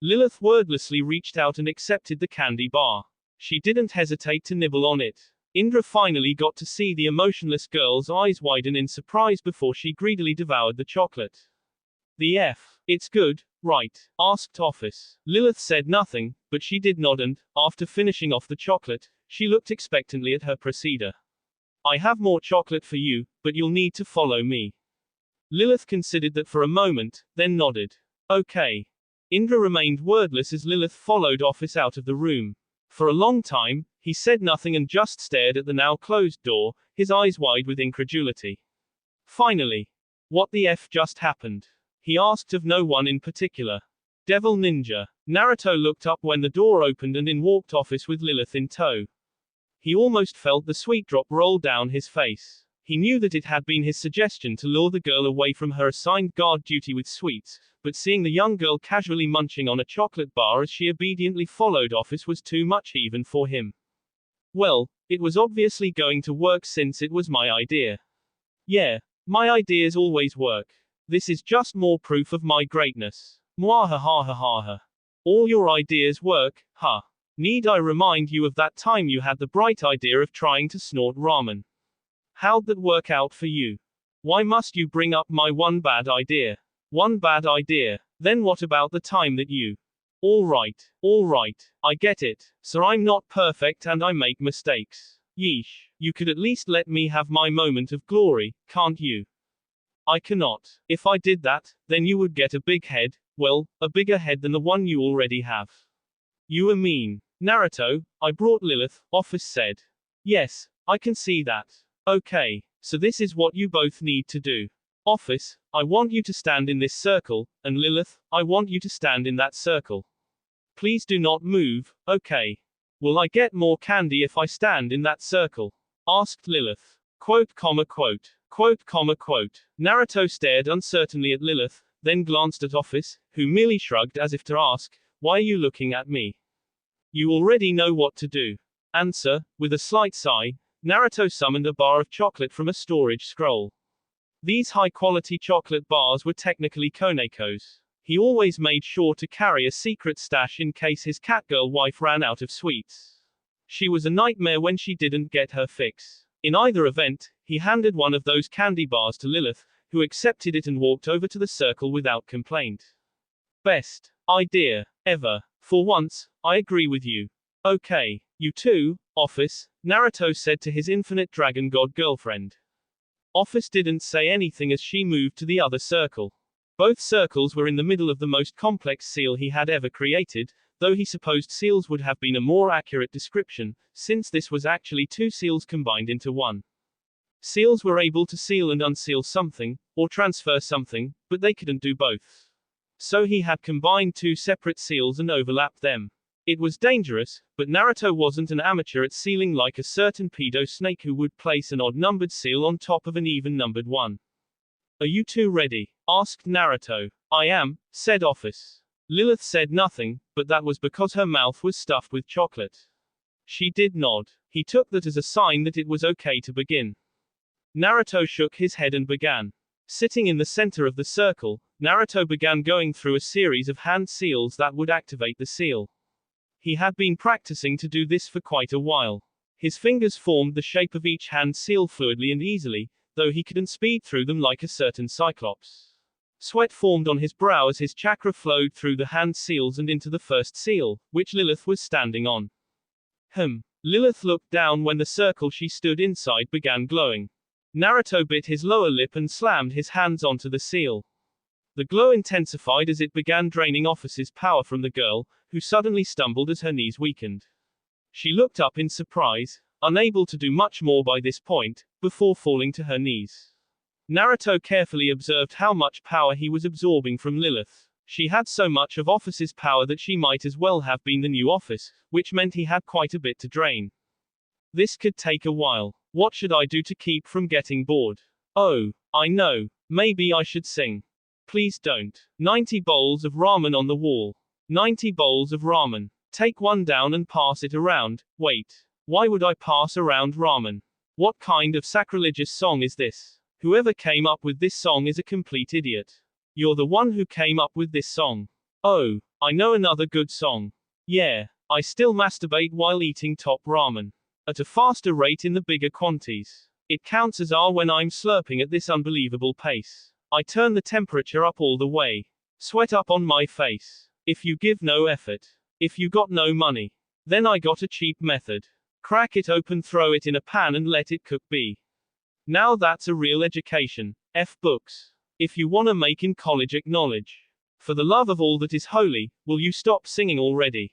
Lilith wordlessly reached out and accepted the candy bar. She didn't hesitate to nibble on it. Indra finally got to see the emotionless girl's eyes widen in surprise before she greedily devoured the chocolate. The F. It's good, right? Asked Office. Lilith said nothing, but she did nod and, after finishing off the chocolate, she looked expectantly at her procedure. I have more chocolate for you, but you'll need to follow me. Lilith considered that for a moment, then nodded. Okay. Indra remained wordless as Lilith followed Office out of the room. For a long time, he said nothing and just stared at the now closed door, his eyes wide with incredulity. Finally. What the F just happened? He asked of no one in particular. Devil Ninja. Naruto looked up when the door opened and in walked Office with Lilith in tow. He almost felt the sweet drop roll down his face. He knew that it had been his suggestion to lure the girl away from her assigned guard duty with sweets, but seeing the young girl casually munching on a chocolate bar as she obediently followed Office was too much even for him. Well, it was obviously going to work since it was my idea. Yeah, my ideas always work. This is just more proof of my greatness. Mwahahahaha. All your ideas work, huh? Need I remind you of that time you had the bright idea of trying to snort ramen? How'd that work out for you? Why must you bring up my one bad idea? One bad idea. Then what about the time that you... All right, I get it. So I'm not perfect and I make mistakes. Yeesh. You could at least let me have my moment of glory, can't you? I cannot. If I did that, then you would get a big head, well, a bigger head than the one you already have. You are mean. Naruto, I brought Lilith, Office said. Yes, I can see that. Okay, so this is what you both need to do. Office, I want you to stand in this circle, and Lilith, I want you to stand in that circle. Please do not move, okay? Will I get more candy if I stand in that circle? Asked Lilith. Quote, comma, quote. Quote, comma, quote. Naruto stared uncertainly at Lilith, then glanced at Office, who merely shrugged as if to ask, why are you looking at me? You already know what to do. Answer, with a slight sigh, Naruto summoned a bar of chocolate from a storage scroll. These high-quality chocolate bars were technically Koneko's. He always made sure to carry a secret stash in case his catgirl wife ran out of sweets. She was a nightmare when she didn't get her fix. In either event, he handed one of those candy bars to Lilith, who accepted it and walked over to the circle without complaint. Best idea ever. For once, I agree with you. Okay, you too, Office, Naruto said to his infinite dragon god girlfriend. Office didn't say anything as she moved to the other circle. Both circles were in the middle of the most complex seal he had ever created, though he supposed seals would have been a more accurate description, since this was actually two seals combined into one. Seals were able to seal and unseal something, or transfer something, but they couldn't do both. So he had combined two separate seals and overlapped them. It was dangerous, but Naruto wasn't an amateur at sealing like a certain pedo snake who would place an odd-numbered seal on top of an even-numbered one. Are you two ready? Asked Naruto. I am, said Office. Lilith said nothing, but that was because her mouth was stuffed with chocolate. She did nod. He took that as a sign that it was okay to begin. Naruto shook his head and began. Sitting in the center of the circle, Naruto began going through a series of hand seals that would activate the seal. He had been practicing to do this for quite a while. His fingers formed the shape of each hand seal fluidly and easily, though he couldn't speed through them like a certain cyclops. Sweat formed on his brow as his chakra flowed through the hand seals and into the first seal, which Lilith was standing on. Lilith looked down when the circle she stood inside began glowing. Naruto bit his lower lip and slammed his hands onto the seal. The glow intensified as it began draining Office's power from the girl, who suddenly stumbled as her knees weakened. She looked up in surprise, unable to do much more by this point, before falling to her knees. Naruto carefully observed how much power he was absorbing from Lilith. She had so much of Office's power that she might as well have been the new Office, which meant he had quite a bit to drain. This could take a while. What should I do to keep from getting bored? Oh, I know. Maybe I should sing. Please don't. 90 bowls of ramen on the wall. 90 bowls of ramen. Take one down and pass it around. Wait. Why would I pass around ramen? What kind of sacrilegious song is this? Whoever came up with this song is a complete idiot. You're the one who came up with this song. Oh, I know another good song. Yeah, I still masturbate while eating top ramen. At a faster rate in the bigger quantities. It counts as R when I'm slurping at this unbelievable pace. I turn the temperature up all the way. Sweat up on my face. If you give no effort. If you got no money. Then I got a cheap method. Crack it open, throw it in a pan and let it cook. B. Now that's a real education. F books. If you wanna make in college, acknowledge. For the love of all that is holy, will you stop singing already?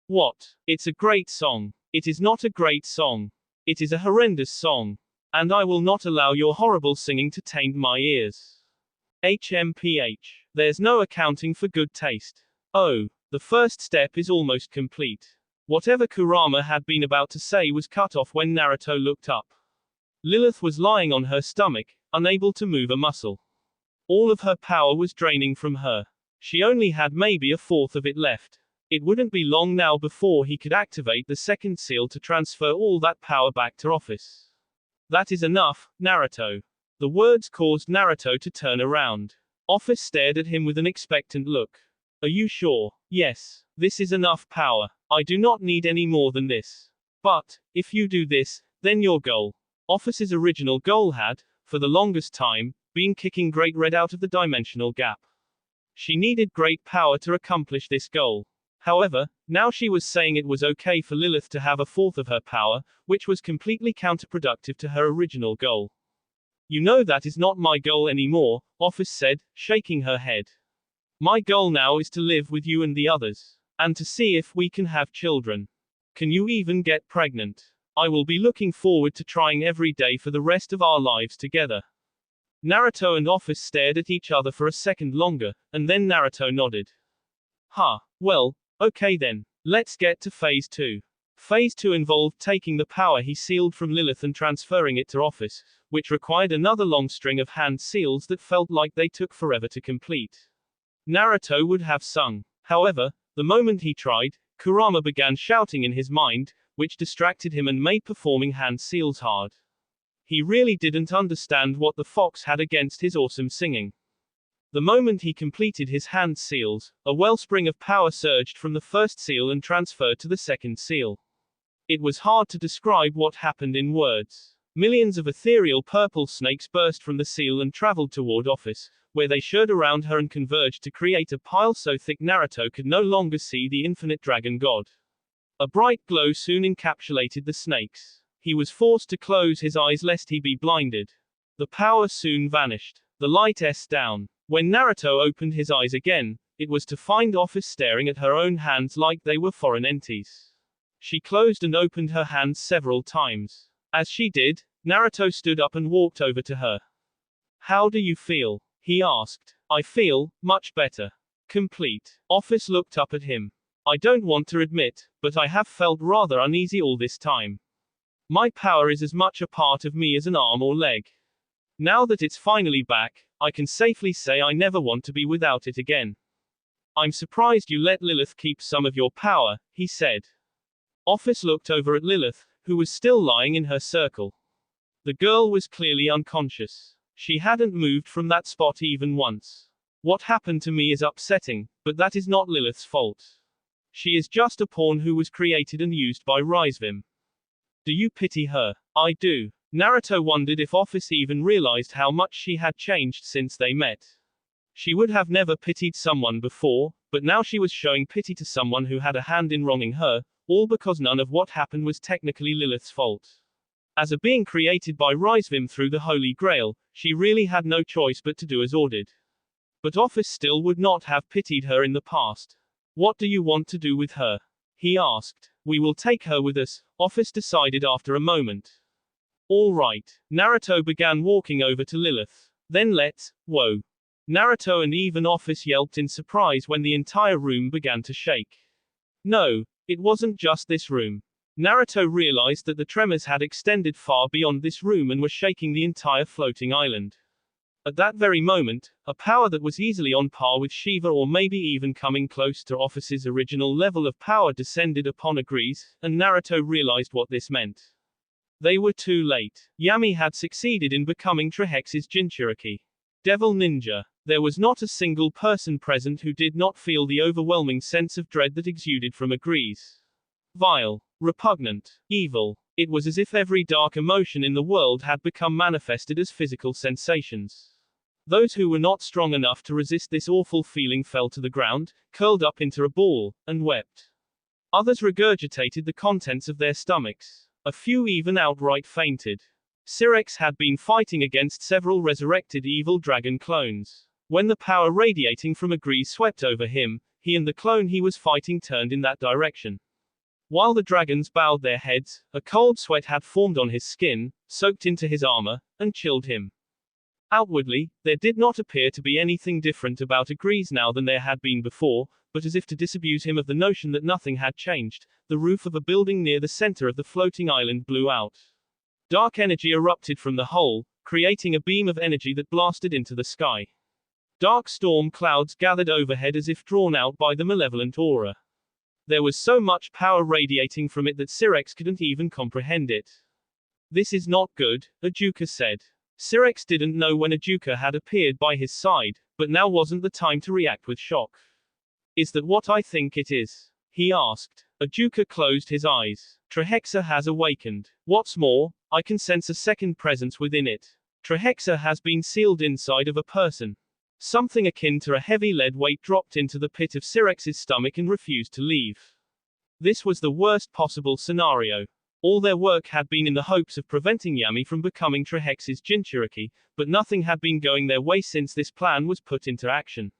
What? It's a great song. It is not a great song. It is a horrendous song. And I will not allow your horrible singing to taint my ears. HMPH. There's no accounting for good taste. Oh, the first step is almost complete. Whatever Kurama had been about to say was cut off when Naruto looked up. Lilith was lying on her stomach, unable to move a muscle. All of her power was draining from her. She only had maybe a fourth of it left. It wouldn't be long now before he could activate the second seal to transfer all that power back to Office. That is enough, Naruto. The words caused Naruto to turn around. Office stared at him with an expectant look. Are you sure? Yes. This is enough power. I do not need any more than this. But, if you do this, then your goal. Office's original goal had, for the longest time, been kicking Great Red out of the dimensional gap. She needed great power to accomplish this goal. However, now she was saying it was okay for Lilith to have a fourth of her power, which was completely counterproductive to her original goal. You know that is not my goal anymore, Office said, shaking her head. My goal now is to live with you and the others. And to see if we can have children. Can you even get pregnant? I will be looking forward to trying every day for the rest of our lives together. Naruto and Office stared at each other for a second longer, and then Naruto nodded. Well, okay then. Let's get to Phase 2. Phase 2 involved taking the power he sealed from Lilith and transferring it to Office, which required another long string of hand seals that felt like they took forever to complete. Naruto would have sung. However, the moment he tried, Kurama began shouting in his mind, which distracted him and made performing hand seals hard. He really didn't understand what the fox had against his awesome singing. The moment he completed his hand seals, a wellspring of power surged from the first seal and transferred to the second seal. It was hard to describe what happened in words. Millions of ethereal purple snakes burst from the seal and traveled toward Office, where they shirred around her and converged to create a pile so thick Naruto could no longer see the infinite dragon god. A bright glow soon encapsulated the snakes. He was forced to close his eyes lest he be blinded. The power soon vanished. The light down. When Naruto opened his eyes again, it was to find Office staring at her own hands like they were foreign entities. She closed and opened her hands several times. As she did, Naruto stood up and walked over to her. How do you feel? He asked. I feel much better. Complete. Office looked up at him. I don't want to admit, but I have felt rather uneasy all this time. My power is as much a part of me as an arm or leg. Now that it's finally back, I can safely say I never want to be without it again. I'm surprised you let Lilith keep some of your power, he said. Office looked over at Lilith, who was still lying in her circle. The girl was clearly unconscious. She hadn't moved from that spot even once. What happened to me is upsetting, but that is not Lilith's fault. She is just a pawn who was created and used by Rizevim. Do you pity her? I do. Naruto wondered if Office even realized how much she had changed since they met. She would have never pitied someone before, but now she was showing pity to someone who had a hand in wronging her, all because none of what happened was technically Lilith's fault. As a being created by Rizevim through the Holy Grail, she really had no choice but to do as ordered. But Office still would not have pitied her in the past. What do you want to do with her? He asked. We will take her with us, Office decided after a moment. All right. Naruto began walking over to Lilith. Then let's, whoa. Naruto and even Office yelped in surprise when the entire room began to shake. No, it wasn't just this room. Naruto realized that the tremors had extended far beyond this room and were shaking the entire floating island. At that very moment, a power that was easily on par with Shiva or maybe even coming close to Office's original level of power descended upon Agrees, and Naruto realized what this meant. They were too late. Yami had succeeded in becoming Trihex's Jinchuriki. Devil Ninja. There was not a single person present who did not feel the overwhelming sense of dread that exuded from Agrees. Vile. Repugnant. Evil. It was as if every dark emotion in the world had become manifested as physical sensations. Those who were not strong enough to resist this awful feeling fell to the ground, curled up into a ball, and wept. Others regurgitated the contents of their stomachs. A few even outright fainted. Syrinx had been fighting against several resurrected evil dragon clones. When the power radiating from Agrees swept over him, he and the clone he was fighting turned in that direction. While the dragons bowed their heads, a cold sweat had formed on his skin, soaked into his armor, and chilled him. Outwardly, there did not appear to be anything different about Agrees now than there had been before, but as if to disabuse him of the notion that nothing had changed, the roof of a building near the center of the floating island blew out. Dark energy erupted from the hole, creating a beam of energy that blasted into the sky. Dark storm clouds gathered overhead as if drawn out by the malevolent aura. There was so much power radiating from it that Syrinx couldn't even comprehend it. This is not good, Ajuka said. Syrinx didn't know when Ajuka had appeared by his side, but now wasn't the time to react with shock. Is that what I think it is? He asked. Ajuka closed his eyes. Trihexa has awakened. What's more, I can sense a second presence within it. Trihexa has been sealed inside of a person. Something akin to a heavy lead weight dropped into the pit of Syrinx's stomach and refused to leave. This was the worst possible scenario. All their work had been in the hopes of preventing Yami from becoming Trihex's Jinchuriki, but nothing had been going their way since this plan was put into action.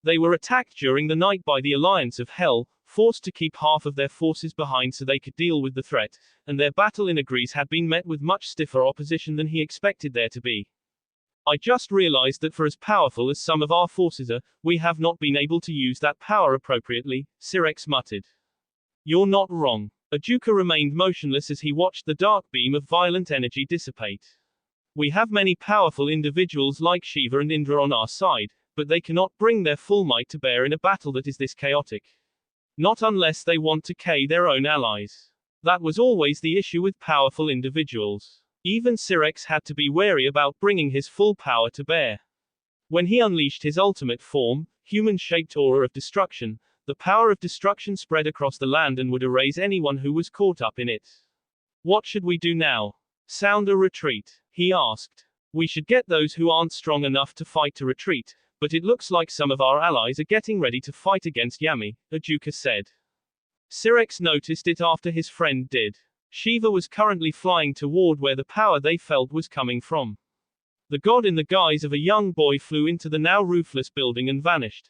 They were attacked during the night by the Alliance of Hell, forced to keep half of their forces behind so they could deal with the threat, and their battle in Agrees had been met with much stiffer opposition than he expected there to be. I just realized that for as powerful as some of our forces are, we have not been able to use that power appropriately, Syrinx muttered. You're not wrong. Ajuka remained motionless as he watched the dark beam of violent energy dissipate. We have many powerful individuals like Shiva and Indra on our side, but they cannot bring their full might to bear in a battle that is this chaotic. Not unless they want to K their own allies. That was always the issue with powerful individuals. Even Syrinx had to be wary about bringing his full power to bear. When he unleashed his ultimate form, human-shaped aura of destruction, the power of destruction spread across the land and would erase anyone who was caught up in it. What should we do now? Sound a retreat? He asked. We should get those who aren't strong enough to fight to retreat, but it looks like some of our allies are getting ready to fight against Yami, Ajuka said. Syrinx noticed it after his friend did. Shiva was currently flying toward where the power they felt was coming from. The god in the guise of a young boy flew into the now roofless building and vanished.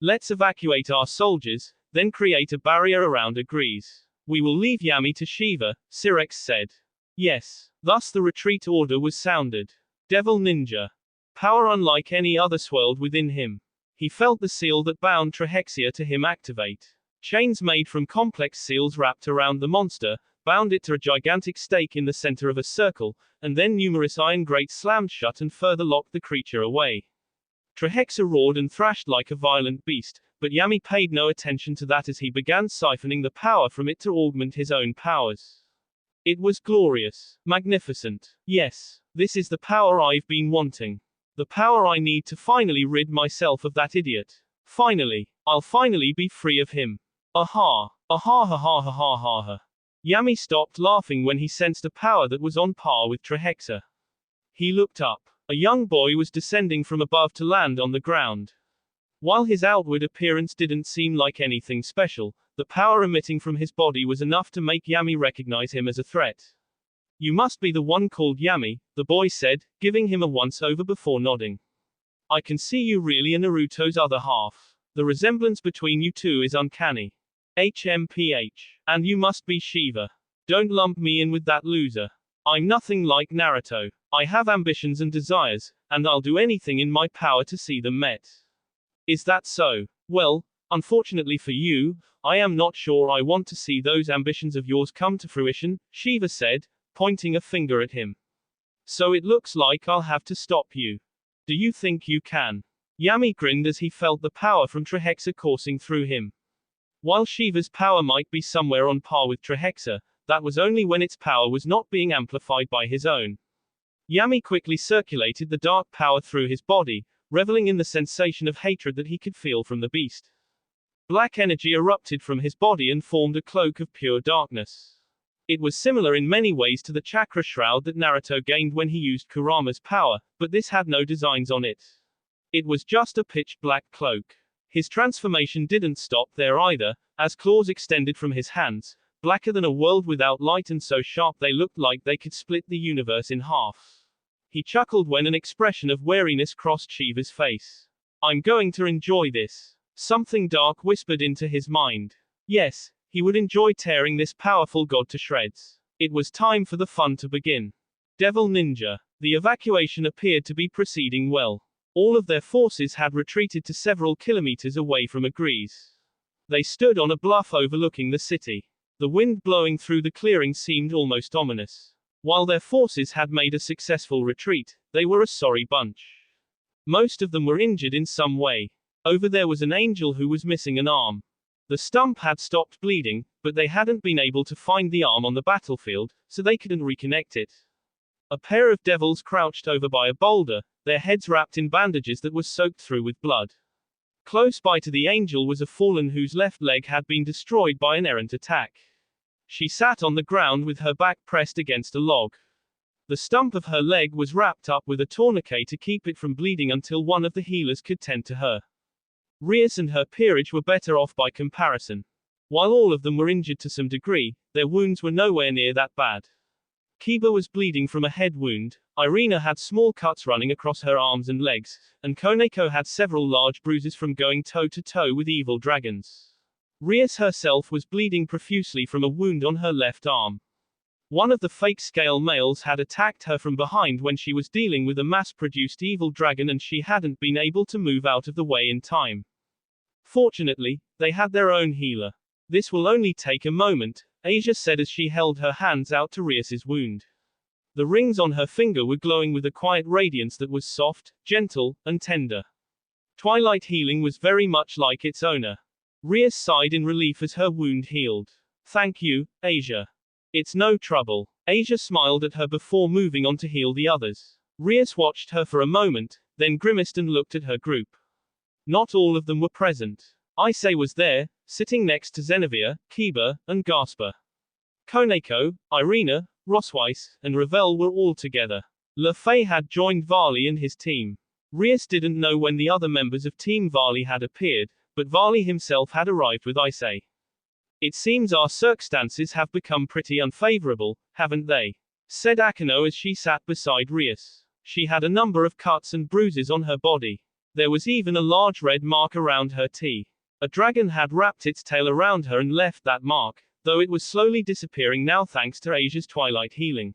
Let's evacuate our soldiers, then create a barrier around Agrees. We will leave Yami to Shiva, Syrinx said. Yes. Thus the retreat order was sounded. Devil Ninja. Power unlike any other swirled within him. He felt the seal that bound Trahexia to him activate. Chains made from complex seals wrapped around the monster, bound it to a gigantic stake in the center of a circle, and then numerous iron grates slammed shut and further locked the creature away. Trahexia roared and thrashed like a violent beast, but Yami paid no attention to that as he began siphoning the power from it to augment his own powers. It was glorious. Magnificent. Yes. This is the power I've been wanting. The power I need to finally rid myself of that idiot. Finally. I'll finally be free of him. Aha. Aha ha ha ha ha ha ha. Yami stopped laughing when he sensed a power that was on par with Trahexia. He looked up. A young boy was descending from above to land on the ground. While his outward appearance didn't seem like anything special, the power emitting from his body was enough to make Yami recognize him as a threat. You must be the one called Yami, the boy said, giving him a once-over before nodding. I can see you really are Naruto's other half. The resemblance between you two is uncanny. HMPH. And you must be Shiva. Don't lump me in with that loser. I'm nothing like Naruto. I have ambitions and desires, and I'll do anything in my power to see them met. Is that so? Well, unfortunately for you, I am not sure I want to see those ambitions of yours come to fruition, Shiva said, pointing a finger at him. So it looks like I'll have to stop you. Do you think you can? Yami grinned as he felt the power from Trahexia coursing through him. While Shiva's power might be somewhere on par with Trahexia, that was only when its power was not being amplified by his own. Yami quickly circulated the dark power through his body, reveling in the sensation of hatred that he could feel from the beast. Black energy erupted from his body and formed a cloak of pure darkness. It was similar in many ways to the chakra shroud that Naruto gained when he used Kurama's power, but this had no designs on it. It was just a pitch black cloak. His transformation didn't stop there either, as claws extended from his hands, blacker than a world without light and so sharp they looked like they could split the universe in half. He chuckled when an expression of wariness crossed Shiva's face. I'm going to enjoy this. Something dark whispered into his mind. Yes, he would enjoy tearing this powerful god to shreds. It was time for the fun to begin. Devil Ninja. The evacuation appeared to be proceeding well. All of their forces had retreated to several kilometers away from Agrees. They stood on a bluff overlooking the city. The wind blowing through the clearing seemed almost ominous. While their forces had made a successful retreat, they were a sorry bunch. Most of them were injured in some way. Over there was an angel who was missing an arm. The stump had stopped bleeding, but they hadn't been able to find the arm on the battlefield, so they couldn't reconnect it. A pair of devils crouched over by a boulder, their heads wrapped in bandages that were soaked through with blood. Close by to the angel was a fallen whose left leg had been destroyed by an errant attack. She sat on the ground with her back pressed against a log. The stump of her leg was wrapped up with a tourniquet to keep it from bleeding until one of the healers could tend to her. Rias and her peerage were better off by comparison. While all of them were injured to some degree, their wounds were nowhere near that bad. Kiba was bleeding from a head wound, Irina had small cuts running across her arms and legs, and Koneko had several large bruises from going toe-to-toe with evil dragons. Rias herself was bleeding profusely from a wound on her left arm. One of the fake scale males had attacked her from behind when she was dealing with a mass-produced evil dragon and she hadn't been able to move out of the way in time. Fortunately, they had their own healer. This will only take a moment, Asia said as she held her hands out to Rias's wound. The rings on her finger were glowing with a quiet radiance that was soft, gentle, and tender. Twilight healing was very much like its owner. Rias sighed in relief as her wound healed. Thank you, Asia. It's no trouble. Asia smiled at her before moving on to heal the others. Rias watched her for a moment, then grimaced and looked at her group. Not all of them were present. Issei was there, sitting next to Zenivia, Kiba, and Gasper. Koneko, Irina, Rosweiss, and Ravel were all together. Lefei had joined Varley and his team. Rias didn't know when the other members of Team Varley had appeared, but Varley himself had arrived with Issei. It seems our circumstances have become pretty unfavorable, haven't they? Said Akano as she sat beside Rias. She had a number of cuts and bruises on her body. There was even a large red mark around her T. A dragon had wrapped its tail around her and left that mark, though it was slowly disappearing now thanks to Asia's twilight healing.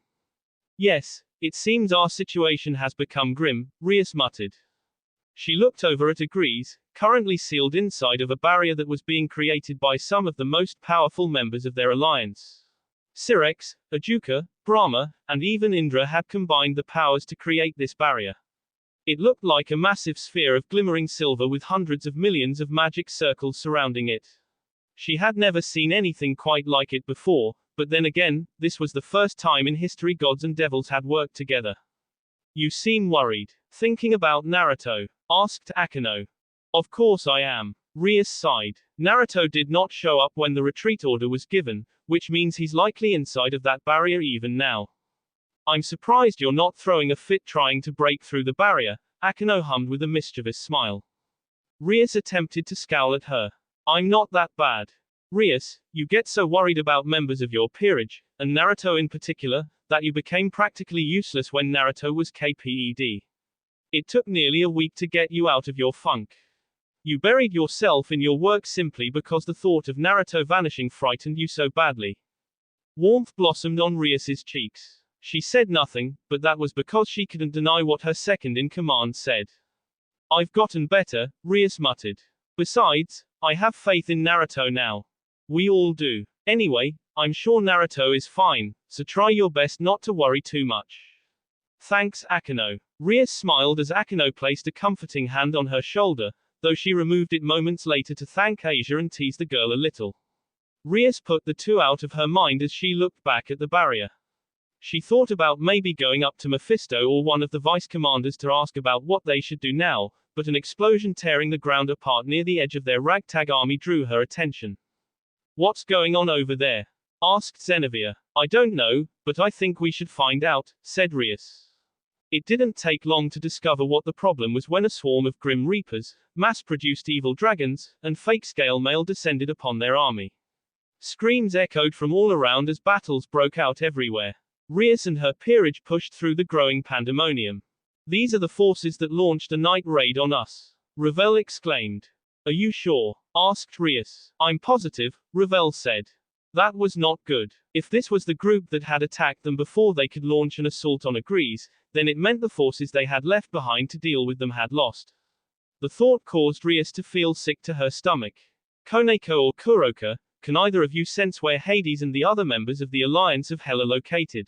Yes, it seems our situation has become grim, Rias muttered. She looked over at Agrees, currently sealed inside of a barrier that was being created by some of the most powerful members of their alliance. Syrex, Ajuka, Brahma, and even Indra had combined the powers to create this barrier. It looked like a massive sphere of glimmering silver with hundreds of millions of magic circles surrounding it. She had never seen anything quite like it before, but then again, this was the first time in history gods and devils had worked together. You seem worried. Thinking about Naruto? Asked Akeno. Of course I am. Rias sighed. Naruto did not show up when the retreat order was given, which means he's likely inside of that barrier even now. I'm surprised you're not throwing a fit trying to break through the barrier, Akeno hummed with a mischievous smile. Rias attempted to scowl at her. I'm not that bad. Rias, you get so worried about members of your peerage, and Naruto in particular, that you became practically useless when Naruto was KPED. It took nearly a week to get you out of your funk. You buried yourself in your work simply because the thought of Naruto vanishing frightened you so badly. Warmth blossomed on Rias's cheeks. She said nothing, but that was because she couldn't deny what her second-in-command said. I've gotten better, Rias muttered. Besides, I have faith in Naruto now. We all do. Anyway, I'm sure Naruto is fine, so try your best not to worry too much. Thanks, Akeno. Rias smiled as Akeno placed a comforting hand on her shoulder, though she removed it moments later to thank Asia and tease the girl a little. Rias put the two out of her mind as she looked back at the barrier. She thought about maybe going up to Mephisto or one of the vice commanders to ask about what they should do now, but an explosion tearing the ground apart near the edge of their ragtag army drew her attention. What's going on over there? Asked Zenevia. I don't know, but I think we should find out, said Rias. It didn't take long to discover what the problem was when a swarm of Grim Reapers, mass-produced evil dragons, and fake scale mail descended upon their army. Screams echoed from all around as battles broke out everywhere. Rias and her peerage pushed through the growing pandemonium. These are the forces that launched a night raid on us, Ravel exclaimed. Are you sure? Asked Rias. I'm positive, Ravel said. That was not good. If this was the group that had attacked them before they could launch an assault on Agrees, then it meant the forces they had left behind to deal with them had lost. The thought caused Rias to feel sick to her stomach. Koneko or Kuroka, can either of you sense where Hades and the other members of the Alliance of Hell are located?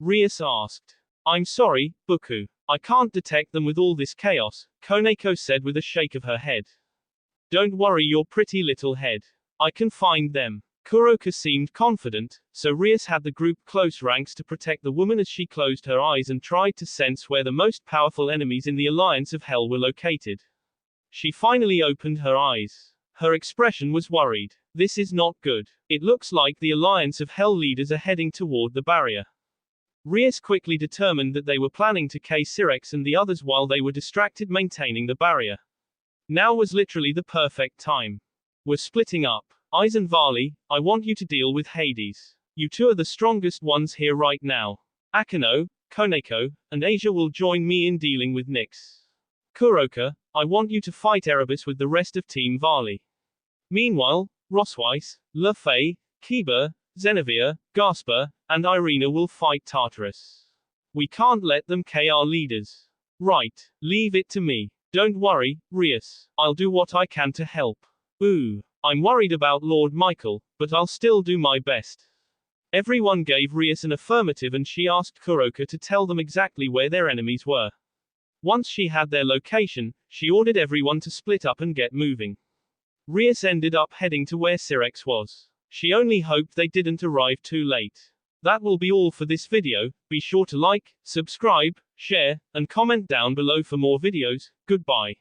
Rias asked. I'm sorry, Buku. I can't detect them with all this chaos, Koneko said with a shake of her head. Don't worry your pretty little head. I can find them. Kuroka seemed confident, so Rias had the group close ranks to protect the woman as she closed her eyes and tried to sense where the most powerful enemies in the Alliance of Hell were located. She finally opened her eyes. Her expression was worried. This is not good. It looks like the Alliance of Hell leaders are heading toward the barrier. Rias quickly determined that they were planning to K Syrex and the others while they were distracted maintaining the barrier. Now was literally the perfect time. We're splitting up. Eisenvali, I want you to deal with Hades. You two are the strongest ones here right now. Akeno, Koneko, and Asia will join me in dealing with Nyx. Kuroka, I want you to fight Erebus with the rest of Team Vali. Meanwhile, Rosweiss, Lefay, Kiba, Zenevia, Gasper, and Irina will fight Tartarus. We can't let them K our leaders. Right, leave it to me. Don't worry, Rias. I'll do what I can to help. Ooh, I'm worried about Lord Michael, but I'll still do my best. Everyone gave Rias an affirmative and she asked Kuroka to tell them exactly where their enemies were. Once she had their location, she ordered everyone to split up and get moving. Rias ended up heading to where Syrex was. She only hoped they didn't arrive too late. That will be all for this video. Be sure to like, subscribe, share, and comment down below for more videos. Goodbye.